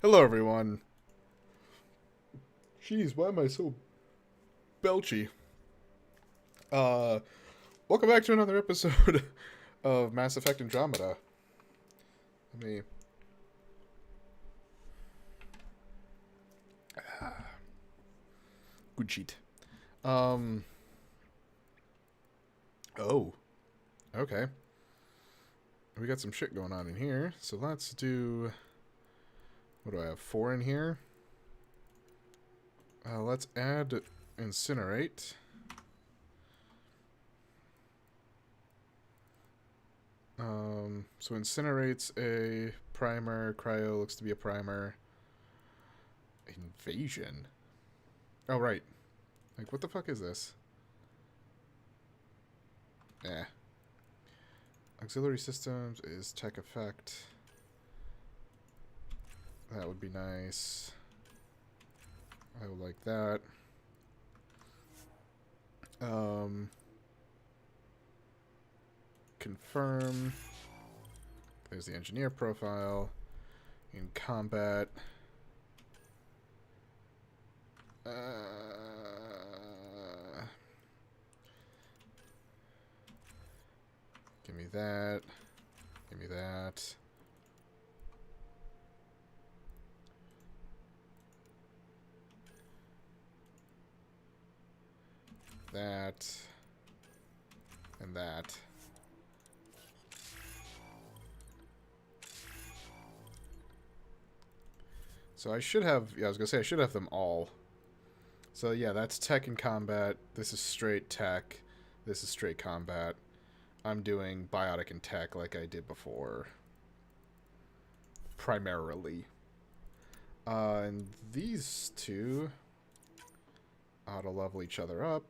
Hello, everyone. Jeez, why am I so belchy? Uh, Welcome back to another episode of Mass Effect Andromeda. Let me. Good cheat. Um. Oh. Okay. We got some shit going on in here, so let's do. What do I have? 4 in here. Let's add incinerate. So incinerate's a primer. Cryo looks to be a primer. Invasion. Oh, right. Like, what the fuck is this? Eh. Auxiliary systems is tech effect. That would be nice. I would like that. Confirm. There's the engineer profile. In combat. Give me that. Give me that. That. And that. So I should have, I was going to say I should have them all. So yeah, that's tech and combat. This is straight tech. This is straight combat. I'm doing biotic and tech like I did before. Primarily. And these two ought to level each other up.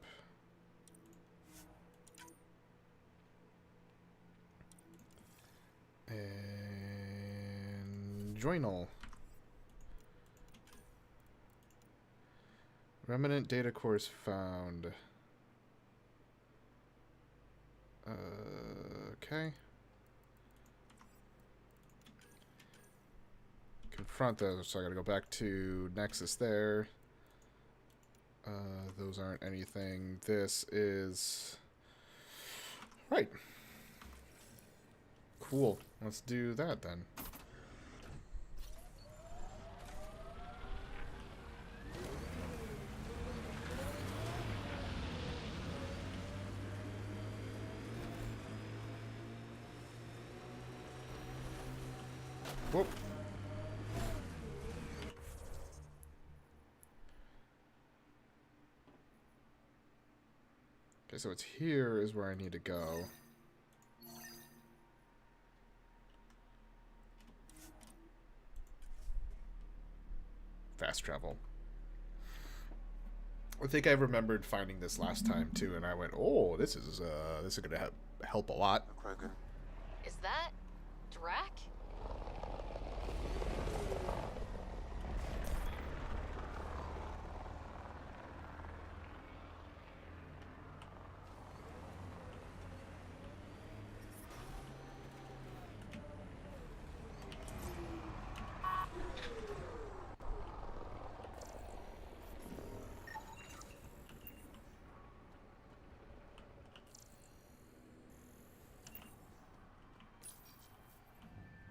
And journal. Remnant data cores found. Okay. Confront those, so I gotta go back to Nexus there. Those aren't anything. This is... Right. Cool. Let's do that then. Whoop. Okay, so it's here is where I need to go. Fast travel. I think I remembered finding this last time too, and I went, "Oh, this is gonna help a lot." Krogan. Is that Drac?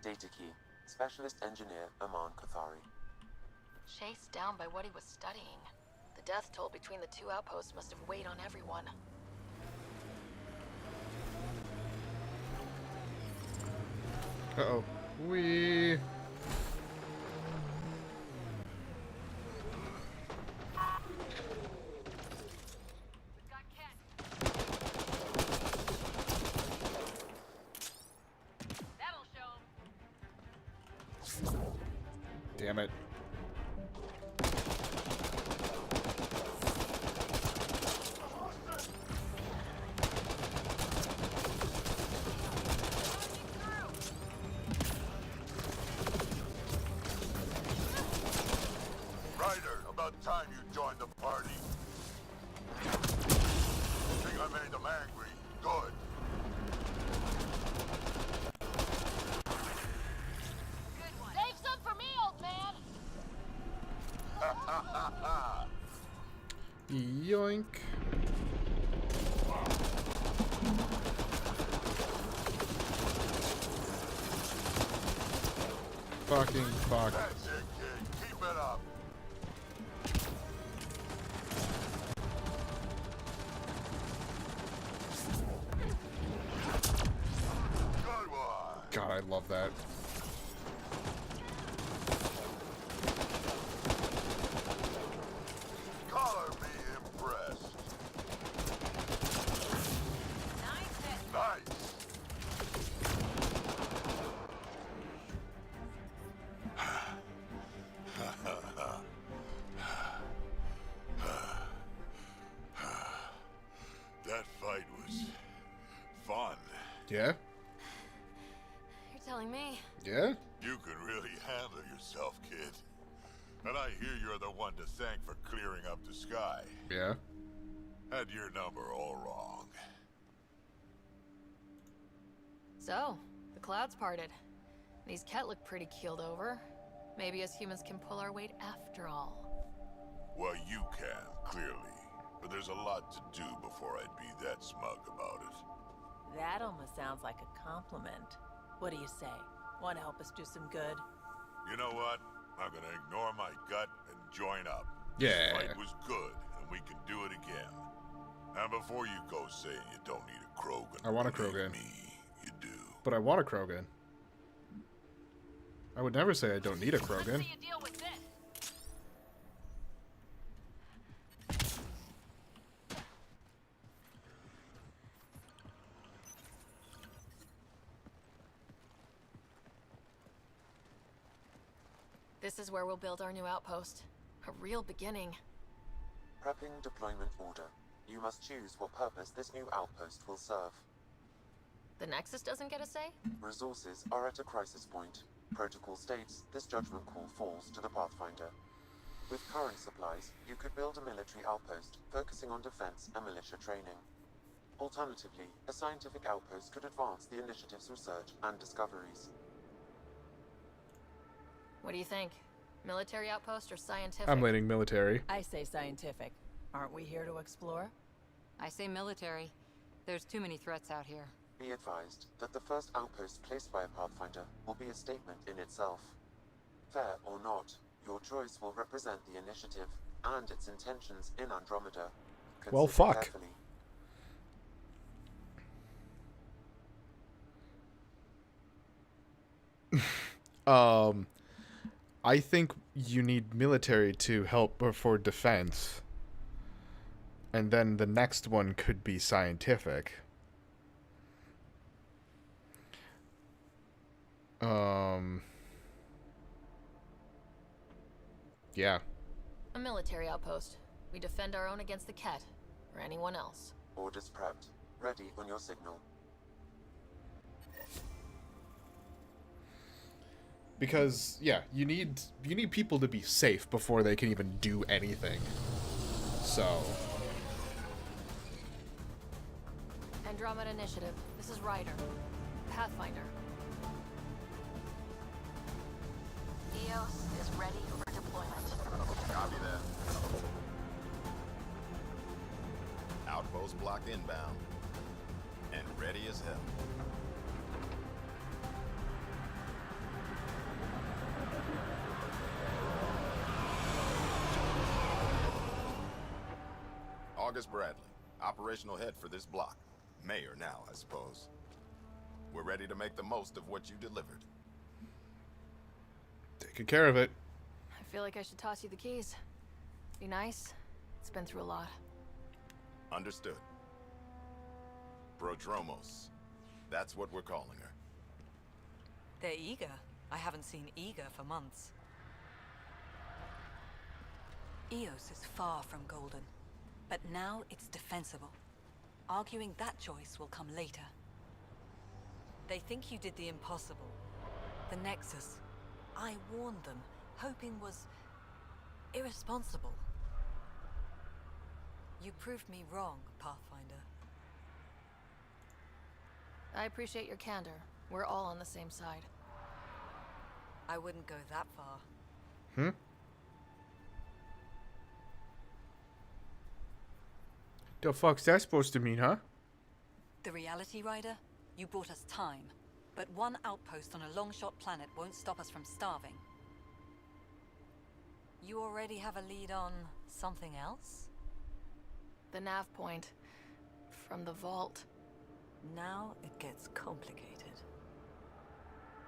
Data key. Specialist engineer Aman Kathari. Chased down by what he was studying. The death toll between the two outposts must have weighed on everyone. Uh-oh. We... Damn it. Ryder, about time you joined the party. Think I made them angry. Good. Save some for me, old man! Yoink. Fucking fuck. That's it, kid. Keep it up. Good one. God, I love that. Color me impressed. Nice. That fight was fun. Yeah? You're telling me. Yeah? You could really handle yourself, kid. And I hear you're the one to thank for clearing up the sky. Yeah. Had your number all wrong. So, the clouds parted. These Ket look pretty keeled over. Maybe us humans can pull our weight after all. Well, you can, clearly. But there's a lot to do before I'd be that smug about it. That almost sounds like a compliment. What do you say? Want to help us do some good? You know what? I'm gonna ignore my gut and join up. Yeah. This fight was good, and we can do it again. And before you go saying you don't need a Krogan, I want a believe Krogan. me, you do. But I want a Krogan. I would never say I don't need a Krogan. you deal with this. This is where we'll build our new outpost. A real beginning. Prepping deployment order. You must choose what purpose this new outpost will serve. The Nexus doesn't get a say? Resources are at a crisis point. Protocol states this judgment call falls to the Pathfinder. With current supplies, you could build a military outpost focusing on defense and militia training. Alternatively, a scientific outpost could advance the initiative's research and discoveries. What do you think? Military outpost or scientific? I'm leaning military. I say scientific. Aren't we here to explore? I say military. There's too many threats out here. Be advised that the first outpost placed by a Pathfinder will be a statement in itself. Fair or not, your choice will represent the initiative and its intentions in Andromeda. Well, Consider fuck. carefully. I think you need military to help for defense. And then the next one could be scientific. Yeah. A military outpost. We defend our own against the Ket, or anyone else. Orders prepped. Ready on your signal. Because yeah, you need people to be safe before they can even do anything. So Andromeda Initiative. This is Ryder. Pathfinder. EOS is ready for deployment. Copy that. Outpost block inbound. And ready as hell. August Bradley, operational head for this block. Mayor now, I suppose. We're ready to make the most of what you delivered. taking care of it. I feel like I should toss you the keys. Be nice. It's been through a lot. Understood. Prodromos. That's what we're calling her. They're eager. I haven't seen eager for months. Eos is far from golden, but now it's defensible. Arguing that choice will come later. They think you did the impossible. The Nexus. I warned them, hoping was irresponsible. You proved me wrong, Pathfinder. I appreciate your candor. We're all on the same side. I wouldn't go that far. The fuck's that supposed to mean, huh? The Reality Rider? You bought us time. But one outpost on a long-shot planet won't stop us from starving. You already have a lead on something else? The nav point. From the vault. Now it gets complicated.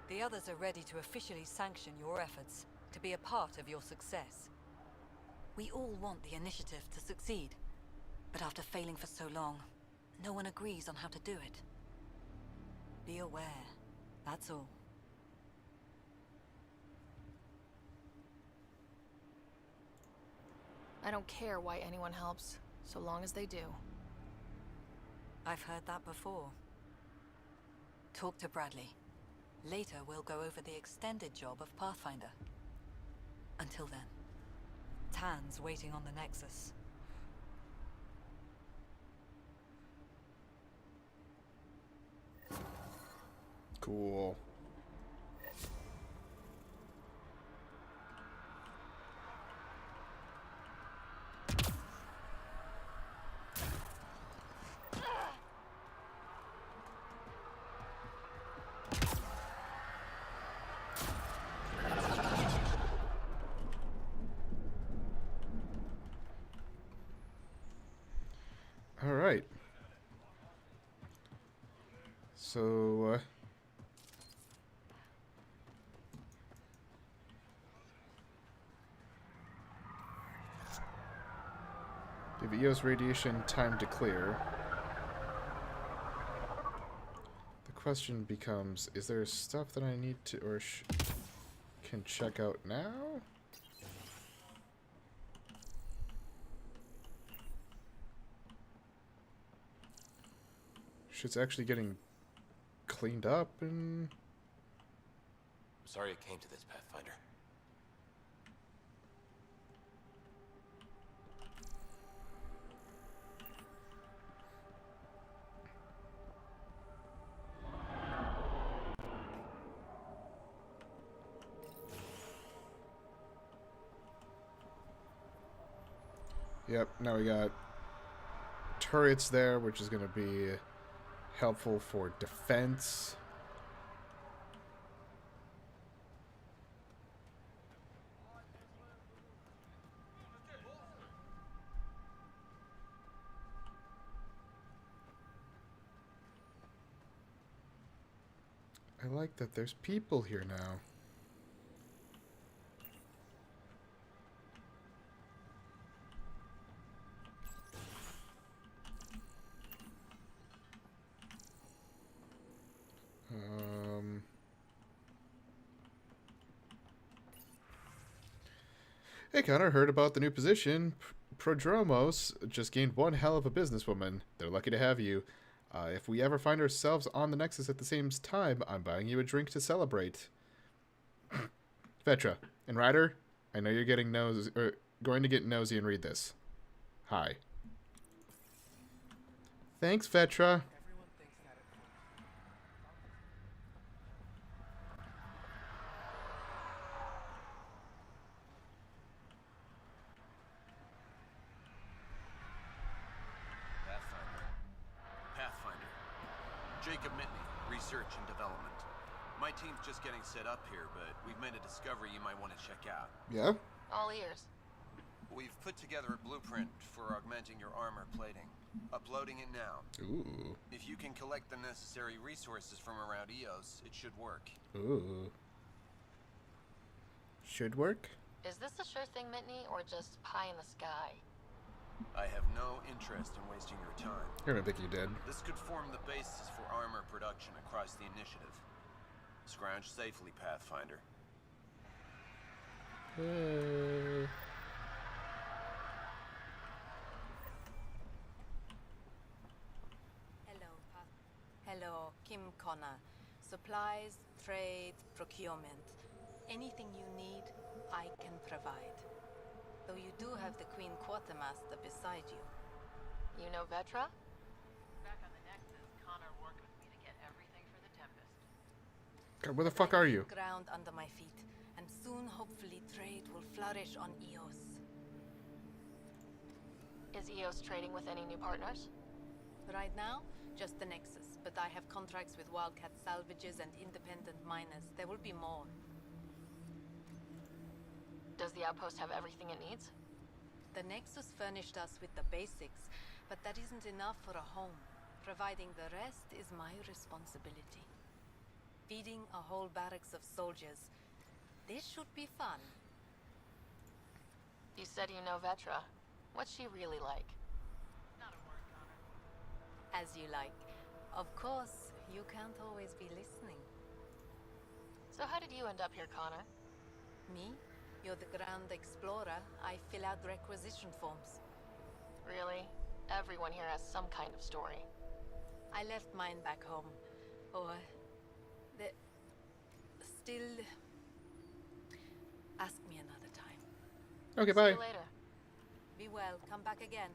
The others are ready to officially sanction your efforts, to be a part of your success. We all want the initiative to succeed, but after failing for so long, no one agrees on how to do it. Be aware, that's all. I don't care why anyone helps, so long as they do. I've heard that before. Talk to Bradley. Later, we'll go over the extended job of Pathfinder. Until then, Tan's waiting on the Nexus. Cool. All right. So, give EOS radiation time to clear. The question becomes, is there stuff that I need to, or can check out now? Shit's actually getting cleaned up and... Sorry it came to this, Pathfinder. Yep, now we got turrets there, which is going to be helpful for defense. I like that there's people here now. Hey Connor, heard about the new position. Prodromos just gained one hell of a businesswoman. They're lucky to have you. If we ever find ourselves on the Nexus at the same time, I'm buying you a drink to celebrate. Vetra and Ryder, I know you're getting going to get nosy and read this. Hi. Thanks, Vetra. Pathfinder. Jacob Mitney, Research and Development. My team's just getting set up here, but we've made a discovery you might want to check out. Yeah? All ears. We've put together a blueprint for augmenting your armor plating. Uploading it now. Ooh. If you can collect the necessary resources from around EOS, it should work. Ooh. Should work? Is this a sure thing, Mitney, or just pie in the sky? I have no interest in wasting your time. I don't think you did. This could form the basis for armor production across the initiative. Scrounge safely, Pathfinder. Hello, Kim Connor. Supplies, trade, procurement. Anything you need, I can provide. Though you do have the Queen Quartermaster beside you. You know Vetra? Back on the Nexus, Connor worked with me to get everything for the Tempest. God, where the fuck are you? Ground under my feet, and soon hopefully trade will flourish on EOS. Is EOS trading with any new partners? Right now, just the Nexus, but I have contracts with Wildcat salvages and independent miners. There will be more. Does the outpost have everything it needs? The Nexus furnished us with the basics, but that isn't enough for a home. Providing the rest is my responsibility. Feeding a whole barracks of soldiers. This should be fun. You said you know Vetra. What's she really like? Not a word, Connor. As you like. Of course, you can't always be listening. So how did you end up here, Connor? Me? You're the Grand Explorer. I fill out requisition forms. Really? Everyone here has some kind of story. I left mine back home. Or... the... still... Ask me another time. Okay, See bye. you later. Be well. Come back again.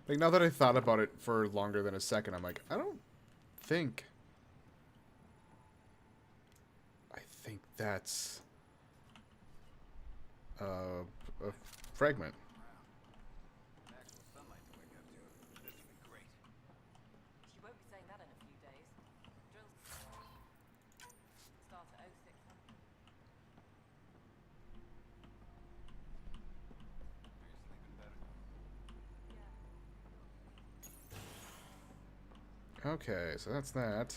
Like, now that I thought about it for longer than a second, I'm like, I think that's a fragment. You won't be saying that in a few days. Drills start at 06, huh? Okay, so that's that.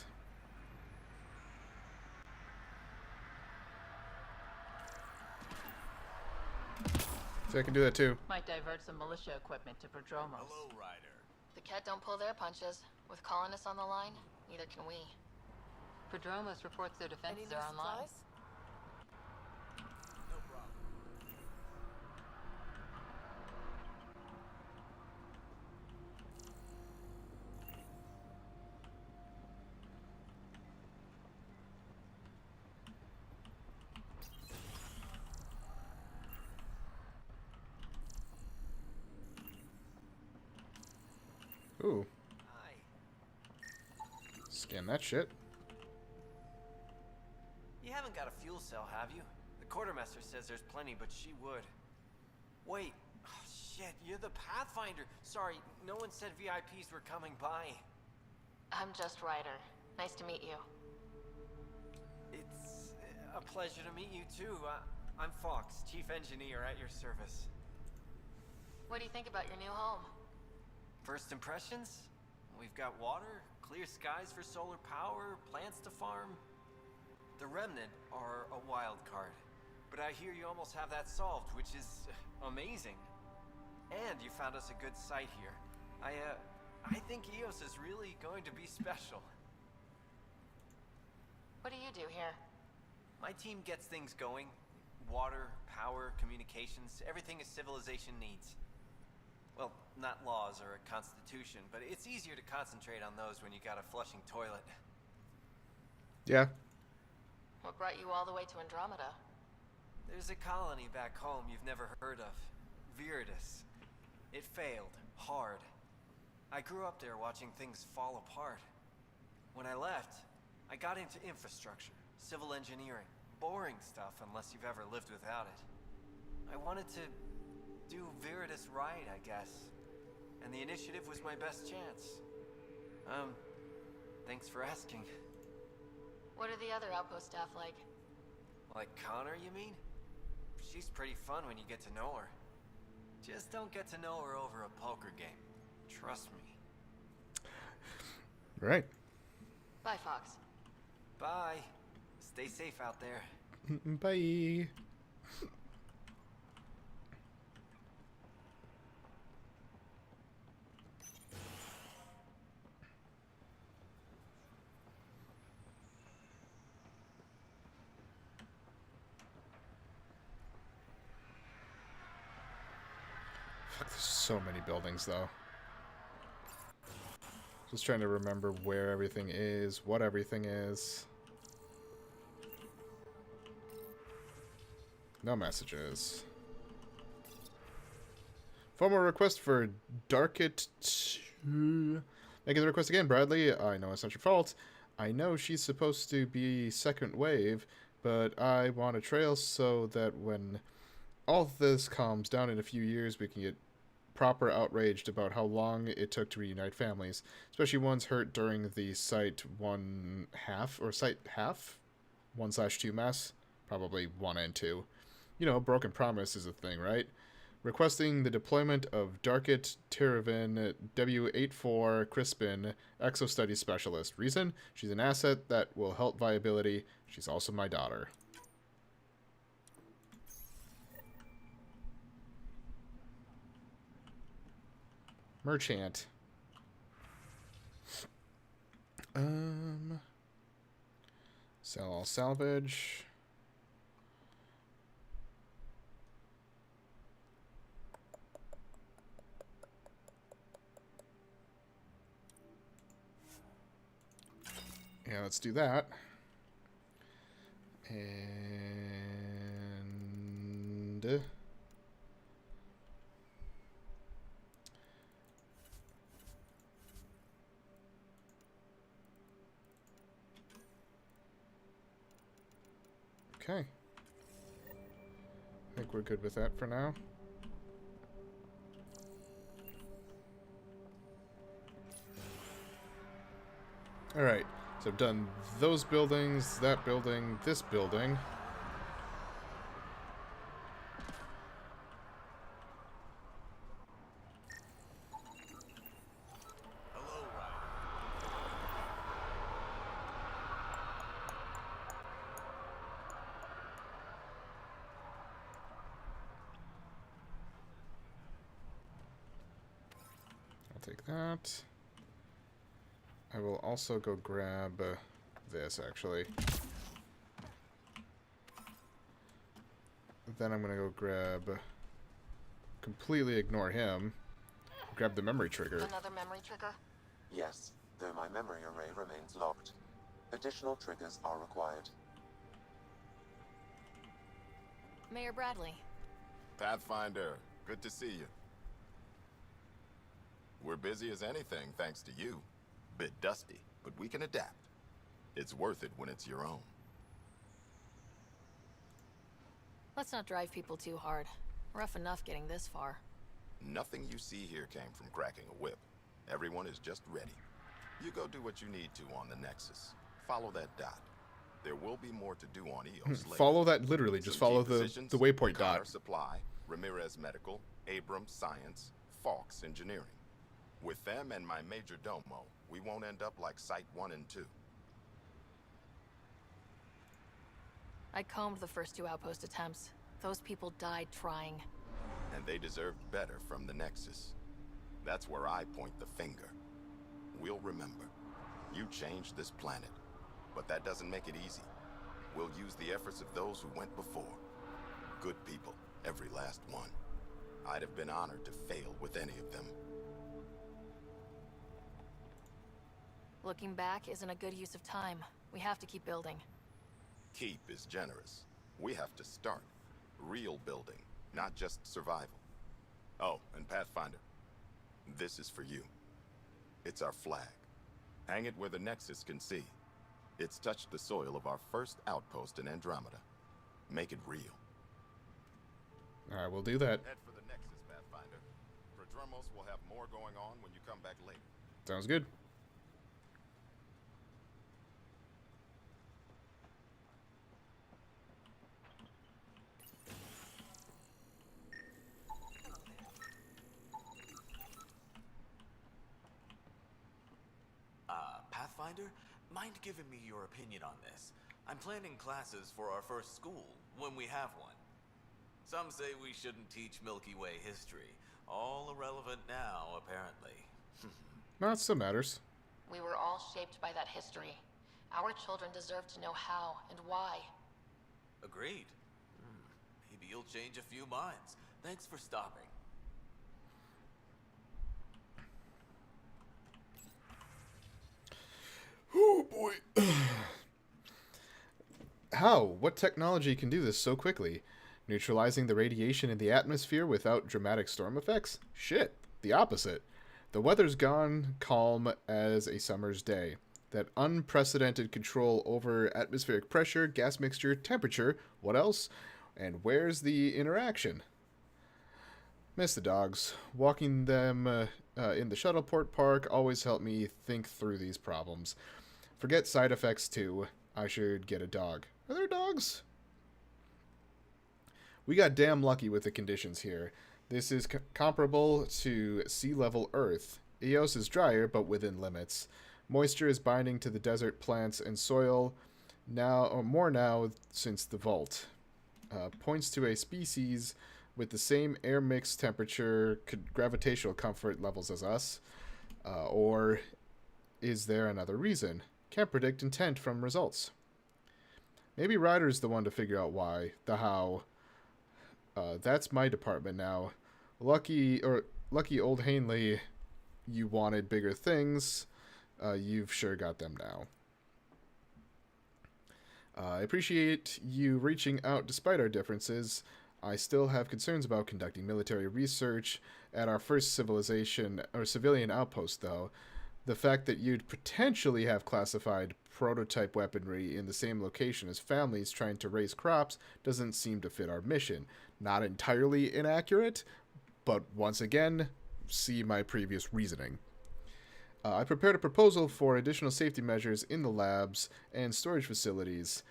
So I can do that too. Might divert some militia equipment to Prodromos. Hello, Ryder. The Ket don't pull their punches. With colonists on the line, neither can we. Prodromos reports their defenses are online. No problem. Ooh, Hi. scan that shit. You haven't got a fuel cell, have you? The quartermaster says there's plenty, but she would. Wait. Oh, shit, you're the Pathfinder. Sorry, no one said VIPs were coming by. I'm just Ryder. Nice to meet you. It's a pleasure to meet you, too. I'm Fox, Chief Engineer at your service. What do you think about your new home? First impressions? We've got water, clear skies for solar power, plants to farm. The Remnant are a wild card, but I hear you almost have that solved, which is amazing. And you found us a good site here. I think EOS is really going to be special. What do you do here? My team gets things going. Water, power, communications, everything a civilization needs. Well, not laws or a constitution, but it's easier to concentrate on those when you got a flushing toilet. Yeah. What brought you all the way to Andromeda? There's a colony back home you've never heard of. Viridis. It failed. Hard. I grew up there watching things fall apart. When I left, I got into infrastructure, civil engineering. Boring stuff unless you've ever lived without it. I wanted to do Viridis right, I guess. And the initiative was my best chance. Thanks for asking. What are the other outpost staff like? Like Connor, you mean? She's pretty fun when you get to know her. Just don't get to know her over a poker game. Trust me. Right. Bye, Fox. Bye. Stay safe out there. Bye. Fuck, there's so many buildings, though. Just trying to remember where everything is, what everything is. No messages. Formal request for Darkit. Making the request again, Bradley. I know it's not your fault. I know she's supposed to be second wave, but I want a trail so that when all this calms down in a few years, we can get proper outraged about how long it took to reunite families, especially ones hurt during the Site 1/2 or Site half 1/2 mess, probably 1 and 2. You know, broken promise is a thing, right? Requesting the deployment of Darkit Tiravin W84 Crispin Exo Studies Specialist. Reason? She's an asset that will help viability. She's also my daughter. Merchant. Sell all salvage. Yeah, let's do that. And okay. I think we're good with that for now. All right. So I've done those buildings, that building, this building. I'll take that. I will also go grab this, actually. Then I'm going to go grab... Completely ignore him. Grab the memory trigger. Another memory trigger? Yes, though my memory array remains locked. Additional triggers are required. Mayor Bradley. Pathfinder, good to see you. We're busy as anything, thanks to you. Bit dusty, but we can adapt. It's worth it when it's your own. Let's not drive people too hard. Rough enough getting this far. Nothing you see here came from cracking a whip. Everyone is just ready. You go do what you need to on the Nexus. Follow that dot. There will be more to do on EOS later. Follow that literally. Just follow the waypoint Connor dot. Supply, Ramirez Medical, Abrams Science, Fawkes Engineering. With them and my major domo, we won't end up like Site 1 and 2. I combed the first 2 outpost attempts. Those people died trying. And they deserved better from the Nexus. That's where I point the finger. We'll remember. You changed this planet. But that doesn't make it easy. We'll use the efforts of those who went before. Good people, every last one. I'd have been honored to fail with any of them. Looking back isn't a good use of time. We have to keep building. Keep is generous. We have to start. Real building, not just survival. Oh, and Pathfinder, this is for you. It's our flag. Hang it where the Nexus can see. It's touched the soil of our first outpost in Andromeda. Make it real. Alright, we'll do that. Head for the Nexus, Pathfinder. Prodromos will have more going on when you come back later. Sounds good. Pathfinder, mind giving me your opinion on this? I'm planning classes for our first school, when we have one. Some say we shouldn't teach Milky Way history. All irrelevant now, apparently. No, it still matters. We were all shaped by that history. Our children deserve to know how and why. Agreed. Maybe you'll change a few minds. Thanks for stopping. Oh boy. How? What technology can do this so quickly? Neutralizing the radiation in the atmosphere without dramatic storm effects? Shit, the opposite. The weather's gone calm as a summer's day. That unprecedented control over atmospheric pressure, gas mixture, temperature, what else? And where's the interaction? Miss the dogs. Walking them in the Shuttleport Park always helped me think through these problems. Forget side effects too. I should get a dog. Are there dogs? We got damn lucky with the conditions here. This is comparable to sea level Earth. Eos is drier, but within limits. Moisture is binding to the desert plants and soil now, or more now since the vault. Points to a species with the same air mix temperature, gravitational comfort levels as us. Or is there another reason? Can't predict intent from results. Maybe Ryder's the one to figure out why, the how. That's my department now. Lucky old Hanley, you wanted bigger things. You've sure got them now. I appreciate you reaching out despite our differences. I still have concerns about conducting military research at our first civilization or civilian outpost, though. The fact that you'd potentially have classified prototype weaponry in the same location as families trying to raise crops doesn't seem to fit our mission. Not entirely inaccurate, but once again, see my previous reasoning. I prepared a proposal for additional safety measures in the labs and storage facilities.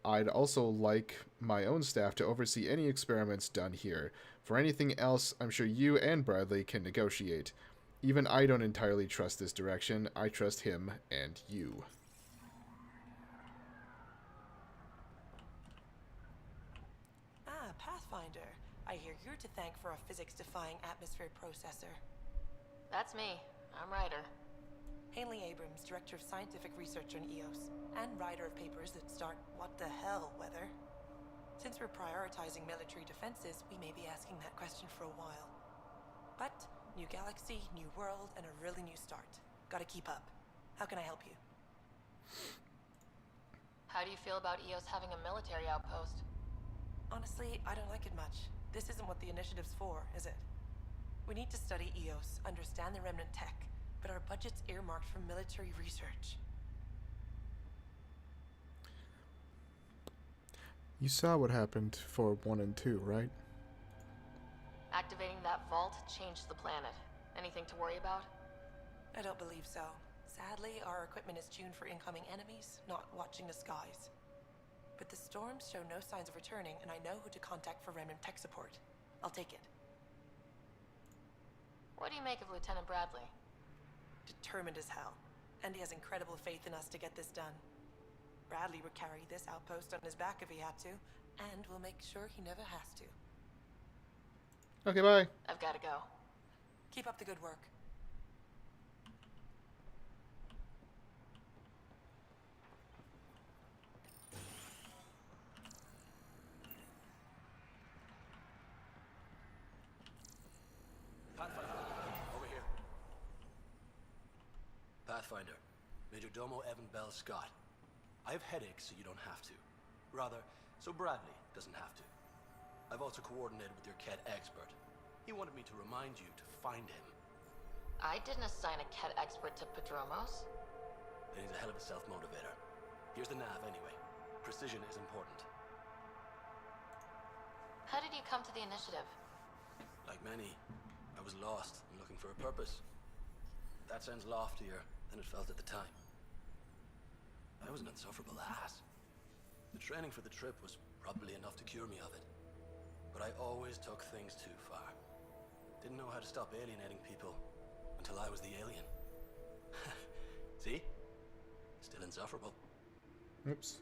I'd also like my own staff to oversee any experiments done here. For anything else, I'm sure you and Bradley can negotiate. Even I don't entirely trust this direction. I trust him and you. Pathfinder. I hear you're to thank for a physics-defying atmosphere processor. That's me. I'm Ryder. Hanley Abrams, Director of Scientific Research on EOS, and writer of papers that start what the hell weather. Since we're prioritizing military defenses, we may be asking that question for a while. But new galaxy, new world, and a really new start. Gotta keep up. How can I help you? How do you feel about EOS having a military outpost? Honestly, I don't like it much. This isn't what the initiative's for, is it? We need to study EOS, understand the remnant tech, but our budget's earmarked for military research. You saw what happened for 1 and 2, right? Activating that vault changed the planet. Anything to worry about? I don't believe so. Sadly, our equipment is tuned for incoming enemies, not watching the skies. But the storms show no signs of returning, and I know who to contact for remnant tech support. I'll take it. What do you make of Lieutenant Bradley? Determined as hell. And he has incredible faith in us to get this done. Bradley would carry this outpost on his back if he had to, and we'll make sure he never has to. Okay, bye. I've got to go. Keep up the good work. Over here. Pathfinder, Major Domo Evan Bell Scott. I have headaches, so you don't have to. Rather, so Bradley doesn't have to. I've also coordinated with your Ket expert. He wanted me to remind you to find him. I didn't assign a Ket expert to Prodromos. Then he's a hell of a self-motivator. Here's the nav anyway. Precision is important. How did you come to the initiative? Like many, I was lost and looking for a purpose. That sounds loftier than it felt at the time. I was an insufferable ass. The training for the trip was probably enough to cure me of it. But I always took things too far. Didn't know how to stop alienating people until I was the alien. See? Still insufferable. Oops.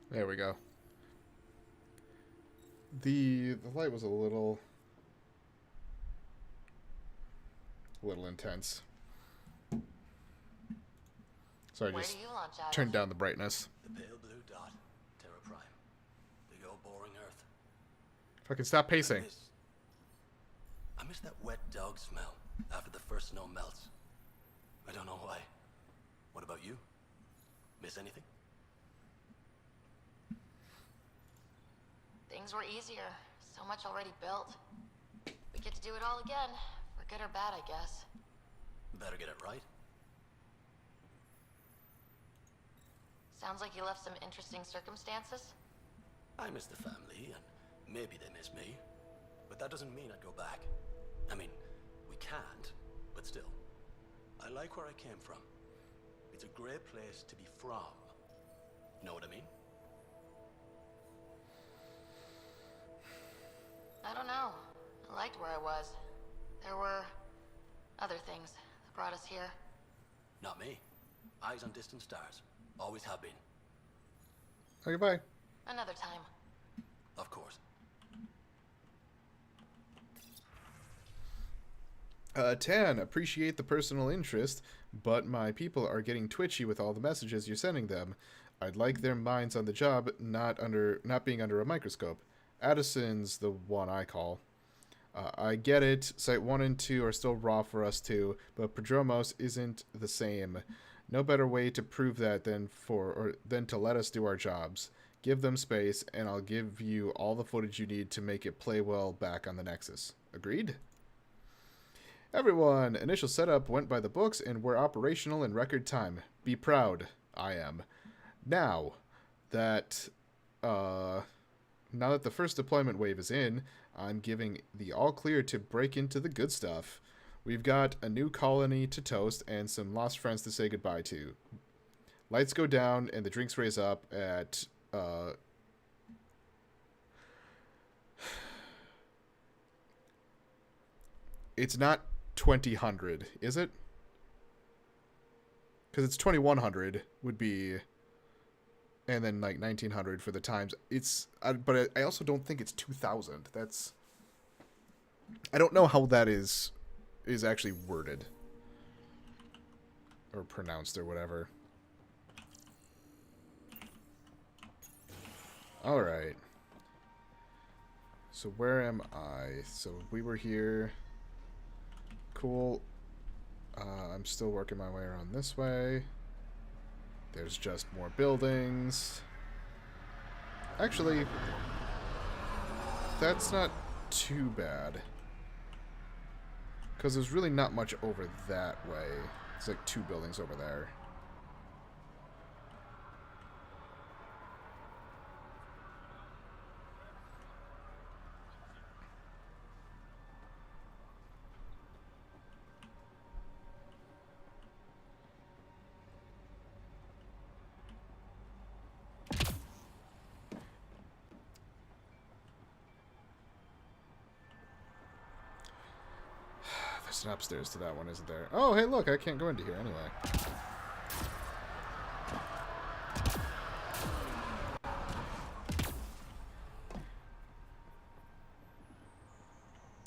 There we go. The light was a little intense. So I just turned down the brightness. The pale blue dot, Terra Prime. Big old boring Earth. Fucking stop pacing. I miss that wet dog smell after the first snow melts. I don't know why. What about you? Miss anything? Things were easier. So much already built. We get to do it all again. For good or bad, I guess. Better get it right. Sounds like you left some interesting circumstances. I miss the family, and maybe they miss me. But that doesn't mean I'd go back. I mean, we can't, but still. I like where I came from. It's a great place to be from. Know what I mean? I don't know. I liked where I was. There were other things that brought us here. Not me. Eyes on distant stars. Always have been. Okay, bye. Another time. Of course. 10, appreciate the personal interest, but my people are getting twitchy with all the messages you're sending them. I'd like their minds on the job, not being under a microscope. Addison's the one I call. I get it, Site 1 and 2 are still raw for us too, but Prodromos isn't the same. No better way to prove that than to let us do our jobs. Give them space, and I'll give you all the footage you need to make it play well back on the Nexus. Agreed? Everyone, initial setup went by the books and we're operational in record time. Be proud. I am. Now that the first deployment wave is in, I'm giving the all clear to break into the good stuff. We've got a new colony to toast and some lost friends to say goodbye to. Lights go down and the drinks raise up at it's not 2000, is it? Because it's 2100 would be, and then like 1900 for the times. It's, but I also don't think it's 2000. That's, I don't know how that is actually worded or pronounced or whatever. All right. So where am I? So we were here. Cool. I'm still working my way around this way. There's just more buildings. Actually, that's not too bad. Because there's really not much over that way. It's like 2 buildings over there. There's an upstairs to that one, isn't there? Oh, hey, look, I can't go into here anyway.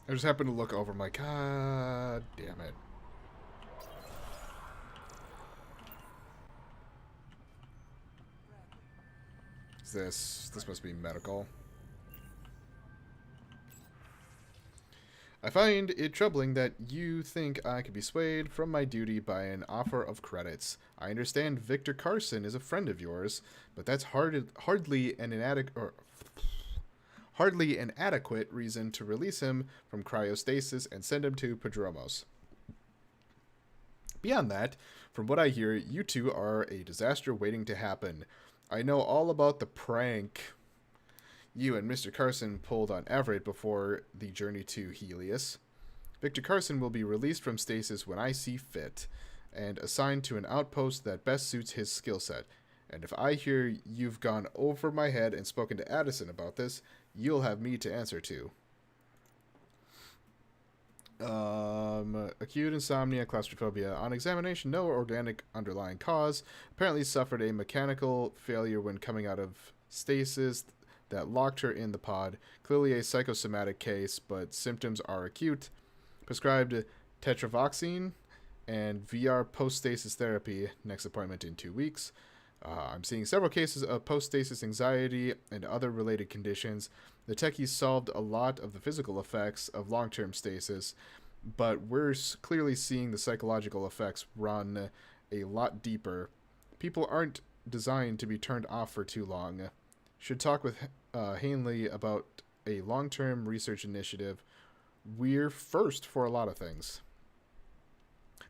I just happened to look over, I'm like, God damn it. This must be medical. I find it troubling that you think I could be swayed from my duty by an offer of credits. I understand Victor Carson is a friend of yours, but that's hardly an adequate reason to release him from cryostasis and send him to Prodromos. Beyond that, from what I hear, you two are a disaster waiting to happen. I know all about the prank you and Mr. Carson pulled on Everett before the journey to Helios. Victor Carson will be released from stasis when I see fit, and assigned to an outpost that best suits his skill set. And if I hear you've gone over my head and spoken to Addison about this, you'll have me to answer to. Acute insomnia, claustrophobia. On examination, no organic underlying cause. Apparently suffered a mechanical failure when coming out of stasis that locked her in the pod. Clearly a psychosomatic case, but symptoms are acute. Prescribed tetravoxine and VR post-stasis therapy. Next appointment in 2 weeks. I'm seeing several cases of post-stasis anxiety and other related conditions. The techies solved a lot of the physical effects of long-term stasis, but we're clearly seeing the psychological effects run a lot deeper. People aren't designed to be turned off for too long. Should talk with Hanley about a long-term research initiative. We're first for a lot of things.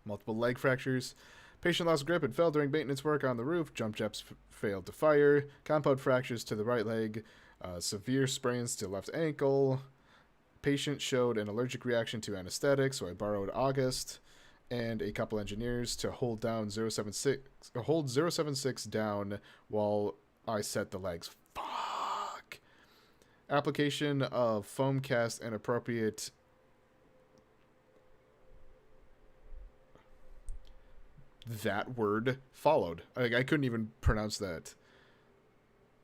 Multiple leg fractures. Patient lost grip and fell during maintenance work on the roof. Jump jets failed to fire. Compound fractures to the right leg. Severe sprains to left ankle. Patient showed an allergic reaction to anesthetic, so I borrowed August and a couple engineers to hold 076 down while I set the legs. Fuck. Application of foam cast and appropriate. That word followed. I couldn't even pronounce that.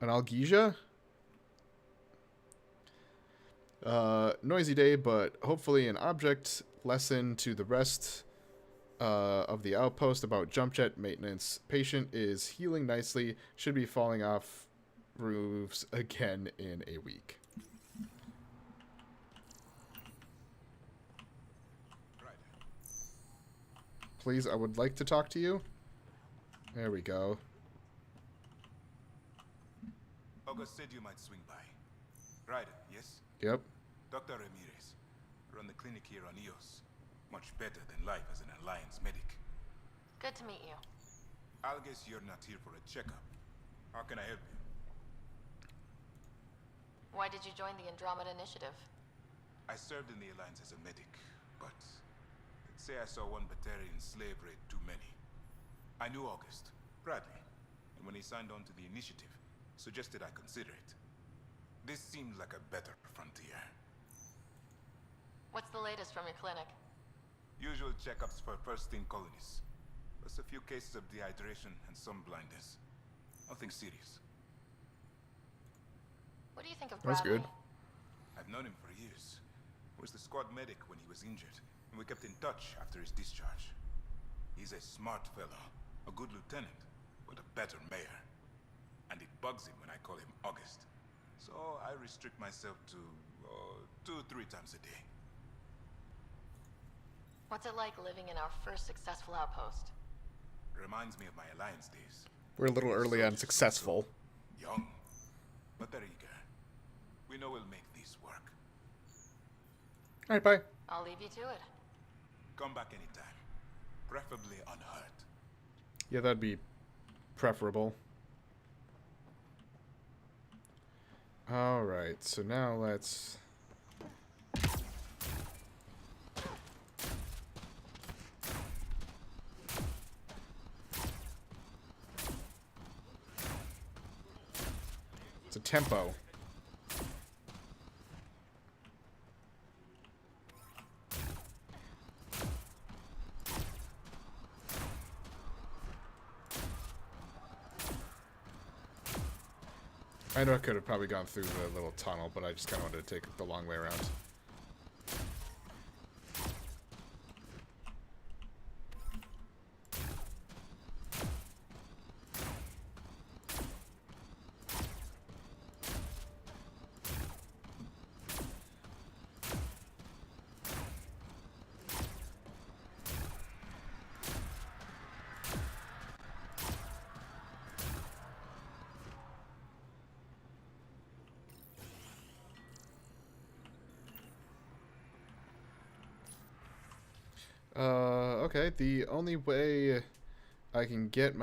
Analgesia? Noisy day, but hopefully an object lesson to the rest of the outpost about jump jet maintenance. Patient is healing nicely. Should be falling off roofs again in a week. Please, I would like to talk to you. There we go. August said you might swing by. Ryder, yes? Yep. Dr. Ramirez. Run the clinic here on EOS. Much better than life as an Alliance medic. Good to meet you. I'll guess you're not here for a checkup. How can I help you? Why did you join the Andromeda Initiative? I served in the Alliance as a medic, but let's say I saw one Batarian slave raid too many. I knew August, Bradley, and when he signed on to the initiative, suggested I consider it. This seems like a better frontier. What's the latest from your clinic? Usual checkups for first-in colonies. Plus a few cases of dehydration and some blindness. Nothing serious. What do you think of That's Bradley? good. I've known him for years. Was the squad medic when he was injured, and we kept in touch after his discharge. He's a smart fellow, a good lieutenant, but a better mayor. And it bugs him when I call him August. So I restrict myself to 2-3 times a day. What's it like living in our first successful outpost? Reminds me of my Alliance days. We're a little early on successful. Young, but they're eager. We know we'll make this work. Alright, bye. I'll leave you to it. Come back anytime. Preferably unhurt. Yeah, that'd be preferable. Alright, so now let's... It's a tempo. I know I could have probably gone through the little tunnel, but I just kind of wanted to take the long way around. Okay, the only way I can get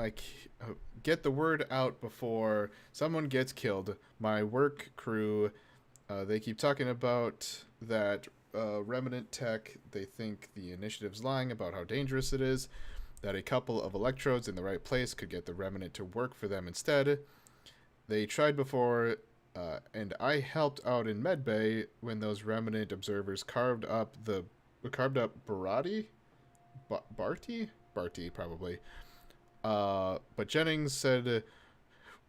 get the word out before someone gets killed, my work crew, they keep talking about that remnant tech. They think the initiative's lying about how dangerous it is, that a couple of electrodes in the right place could get the remnant to work for them instead. They tried before, and I helped out in medbay when those remnant observers carved up Barati? Barty, probably. But Jennings said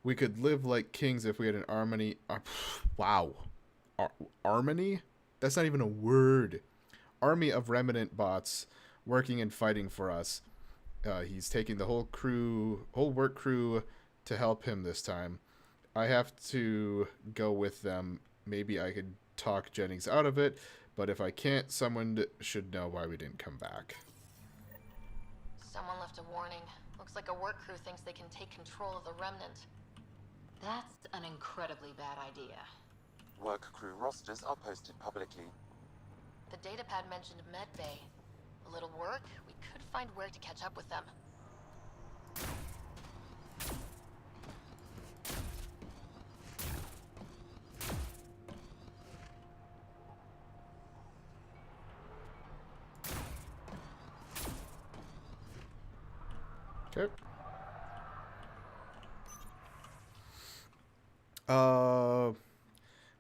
we could live like kings if we had an harmony. Wow. Harmony? That's not even a word. Army of remnant bots working and fighting for us. He's taking the whole work crew to help him this time. I have to go with them. Maybe I could talk Jennings out of it, but if I can't, someone should know why we didn't come back. Someone left a warning. Looks like a work crew thinks they can take control of the remnant. That's an incredibly bad idea. Work crew rosters are posted publicly. The datapad mentioned Medbay. A little work, we could find where to catch up with them. Okay.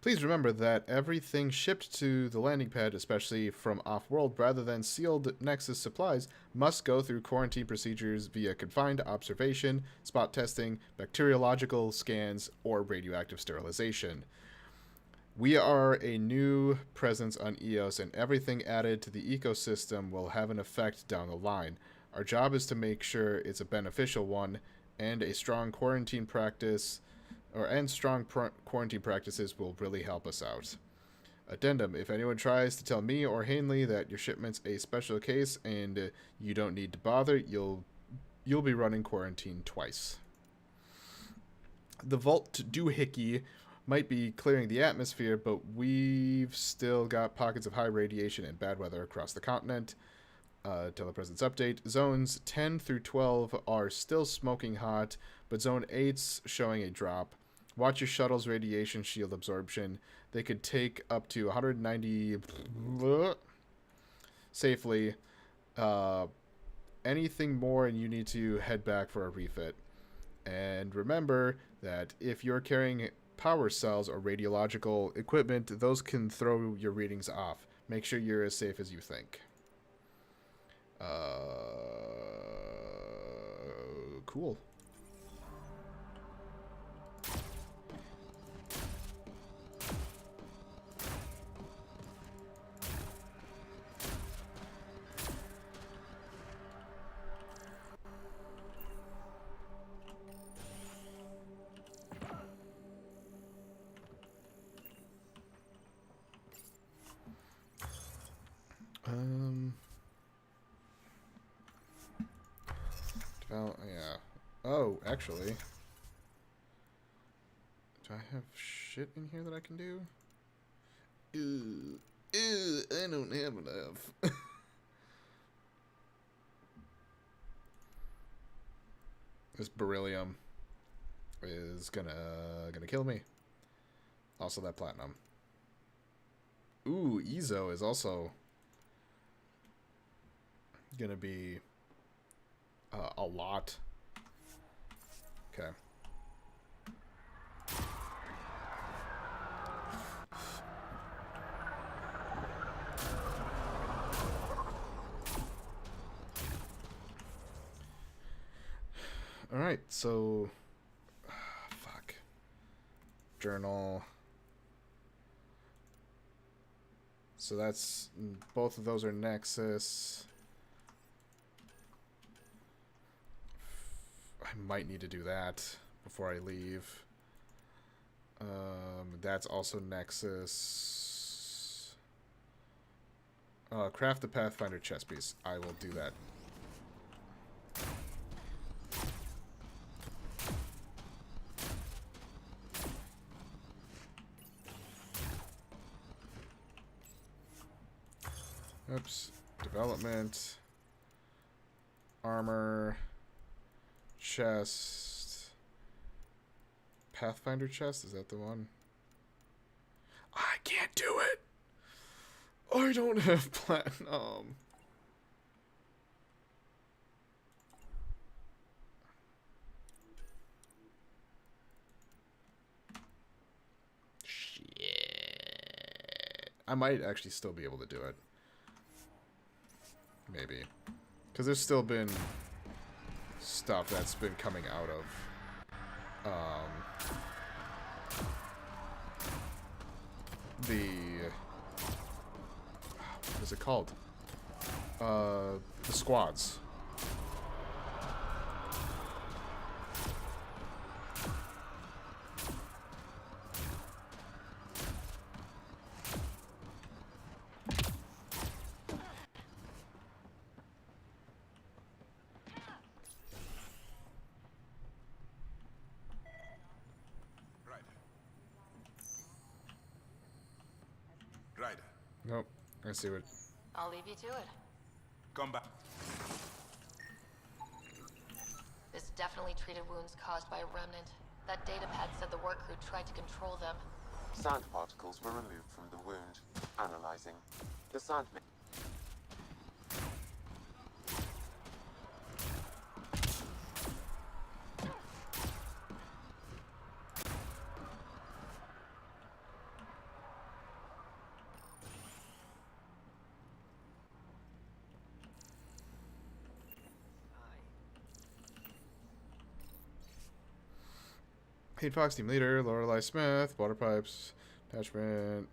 Please remember that everything shipped to the landing pad, especially from off-world rather than sealed Nexus supplies, must go through quarantine procedures via confined observation, spot testing, bacteriological scans, or radioactive sterilization. We are a new presence on Eos, and everything added to the ecosystem will have an effect down the line. Our job is to make sure it's a beneficial one, and a strong quarantine practice, quarantine practices will really help us out. Addendum: if anyone tries to tell me or Hanley that your shipment's a special case and you don't need to bother, you'll be running quarantine twice. The Vault Doohickey might be clearing the atmosphere, but we've still got pockets of high radiation and bad weather across the continent. Telepresence update. Zones 10 through 12 are still smoking hot, but Zone 8's showing a drop. Watch your shuttle's radiation shield absorption. They could take up to 190 safely. Anything more and you need to head back for a refit. And remember that if you're carrying power cells or radiological equipment, those can throw your readings off. Make sure you're as safe as you think. Cool. Well, yeah. Oh, actually. Do I have shit in here that I can do? I don't have enough. This beryllium is gonna kill me. Also that platinum. Ooh, Ezo is also gonna be a lot. Okay. All right, so fuck. Journal. So that's both of those are Nexus. I might need to do that before I leave. That's also Nexus. Craft the Pathfinder chess piece. I will do that. Oops. Development. Armor. Chest. Pathfinder chest? Is that the one? I can't do it! I don't have platinum. Shit. I might actually still be able to do it. Maybe. Because there's still been stuff that's been coming out of the what is it called? The squads. Nope. I see what. I'll leave you to it. Come back. This definitely treated wounds caused by a remnant. That data pad said the work crew tried to control them. Sand particles were removed from the wound. Analyzing. The sand Heat Fox, team leader, Lorelei Smith, water pipes, attachment.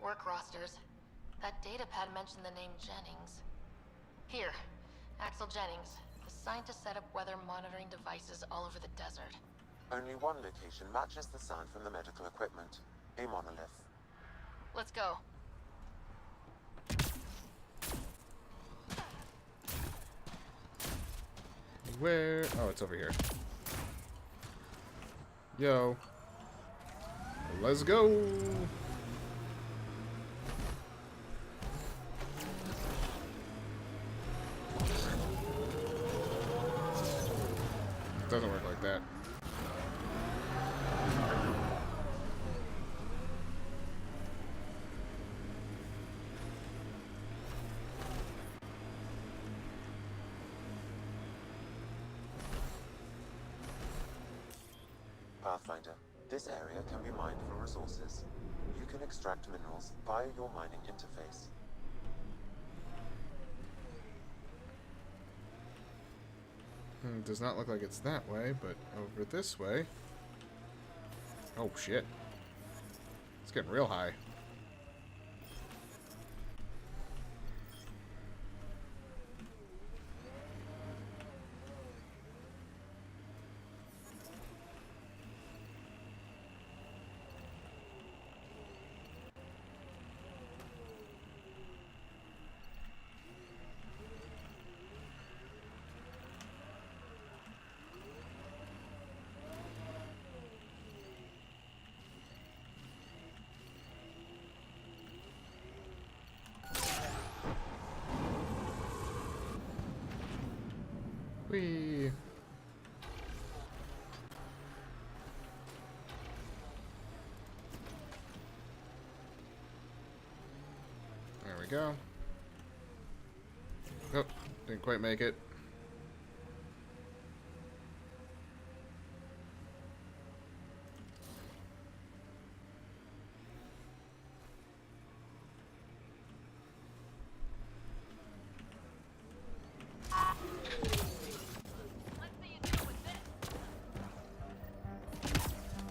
Work rosters. That data pad mentioned the name Jennings. Here, Axel Jennings, the scientist set up weather monitoring devices all over the desert. Only one location matches the sound from the medical equipment. A monolith. Let's go. Where? Oh, it's over here. Yo. Let's go. It doesn't work like that. Pathfinder, this area can be mined for resources. You can extract minerals via your mining interface. Does not look like it's that way, but over this way. Oh shit. It's getting real high. Whee! There we go. Nope, didn't quite make it.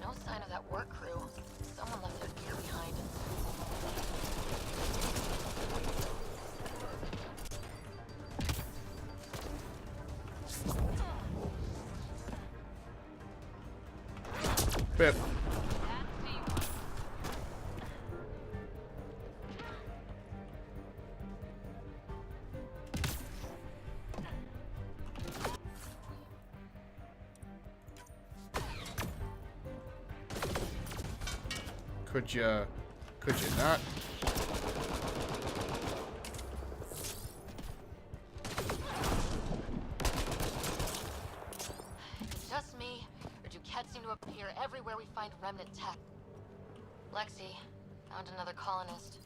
No sign of that work crew. Someone left their gear behind. Bip. Could you not? It's just me, or do cats seem to appear everywhere we find remnant tech? Lexi, found another colonist.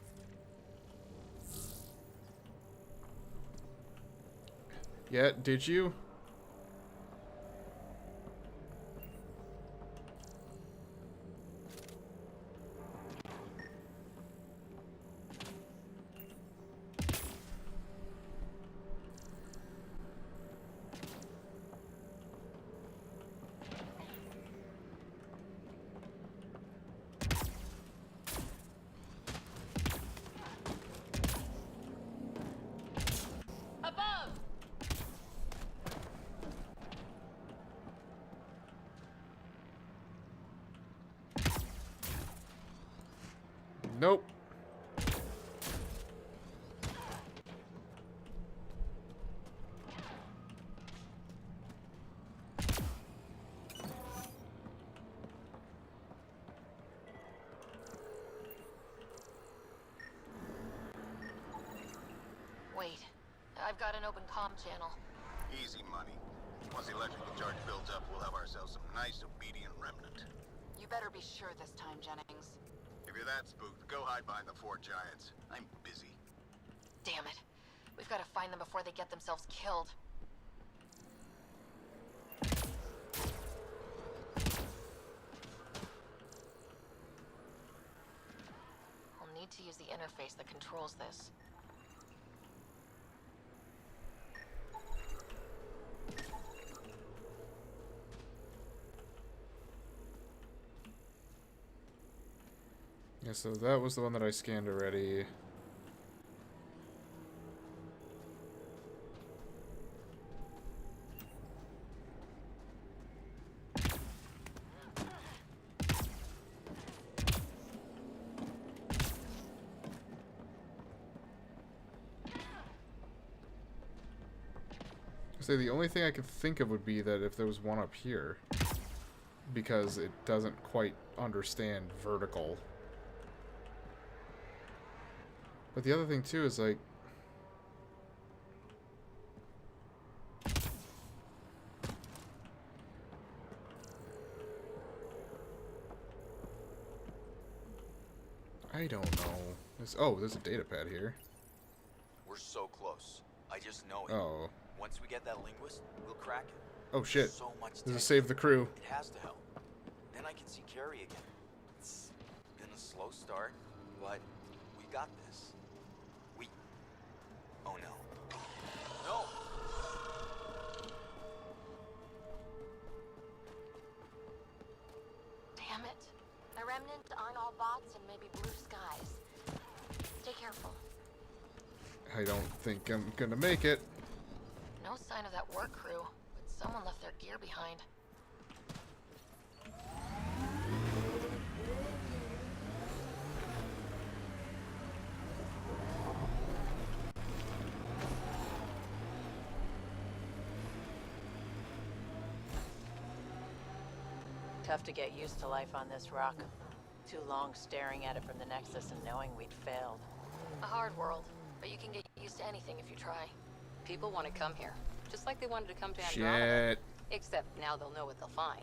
Yeah, did you? Above! Nope. I've got an open comm channel. Easy money. Once the electrical charge builds up, we'll have ourselves some nice, obedient remnant. You better be sure this time, Jennings. If you're that spooked, go hide behind the four giants. I'm busy. Damn it. We've got to find them before they get themselves killed. I'll need to use the interface that controls this. Yeah, so that was the one that I scanned already. So the only thing I could think of would be that if there was one up here, because it doesn't quite understand vertical. But the other thing too is like, I don't know. There's a data pad here. We're so close. I just know it. Oh. Once we get that linguist, we'll crack it. Oh shit. So much This is tech. save the crew. It has to help. Then I can see Carrie again. It's been a slow start, but we got this. Oh no. No! Damn it. The remnant aren't all bots and maybe blue skies. Stay careful. I don't think I'm gonna make it. No sign of that work crew, but someone left their gear behind. Tough to get used to life on this rock. Too long staring at it from the Nexus and knowing we'd failed. A hard world, but you can get used to anything if you try. People want to come here, just like they wanted to come to Andromeda. Shit. Except now they'll know what they'll find.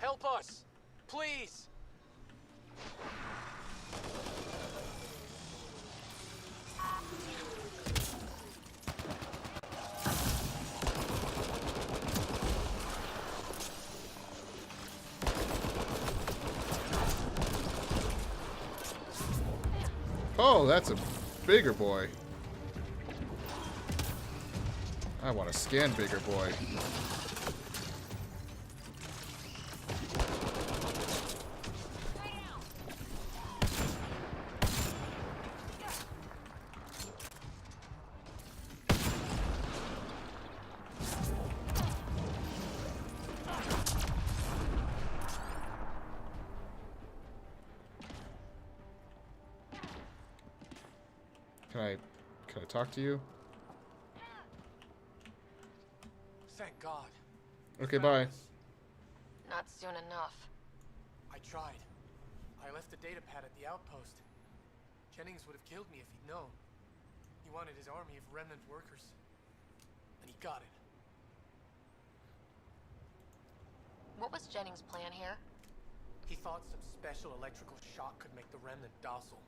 Help us! Please! Oh, that's a bigger boy. I want to scan bigger boy. Can I talk to you? Thank God. Okay, bye. Not soon enough. I tried. I left the data pad at the outpost. Jennings would have killed me if he'd known. He wanted his army of remnant workers. And he got it. What was Jennings' plan here? He thought some special electrical shock could make the remnant docile.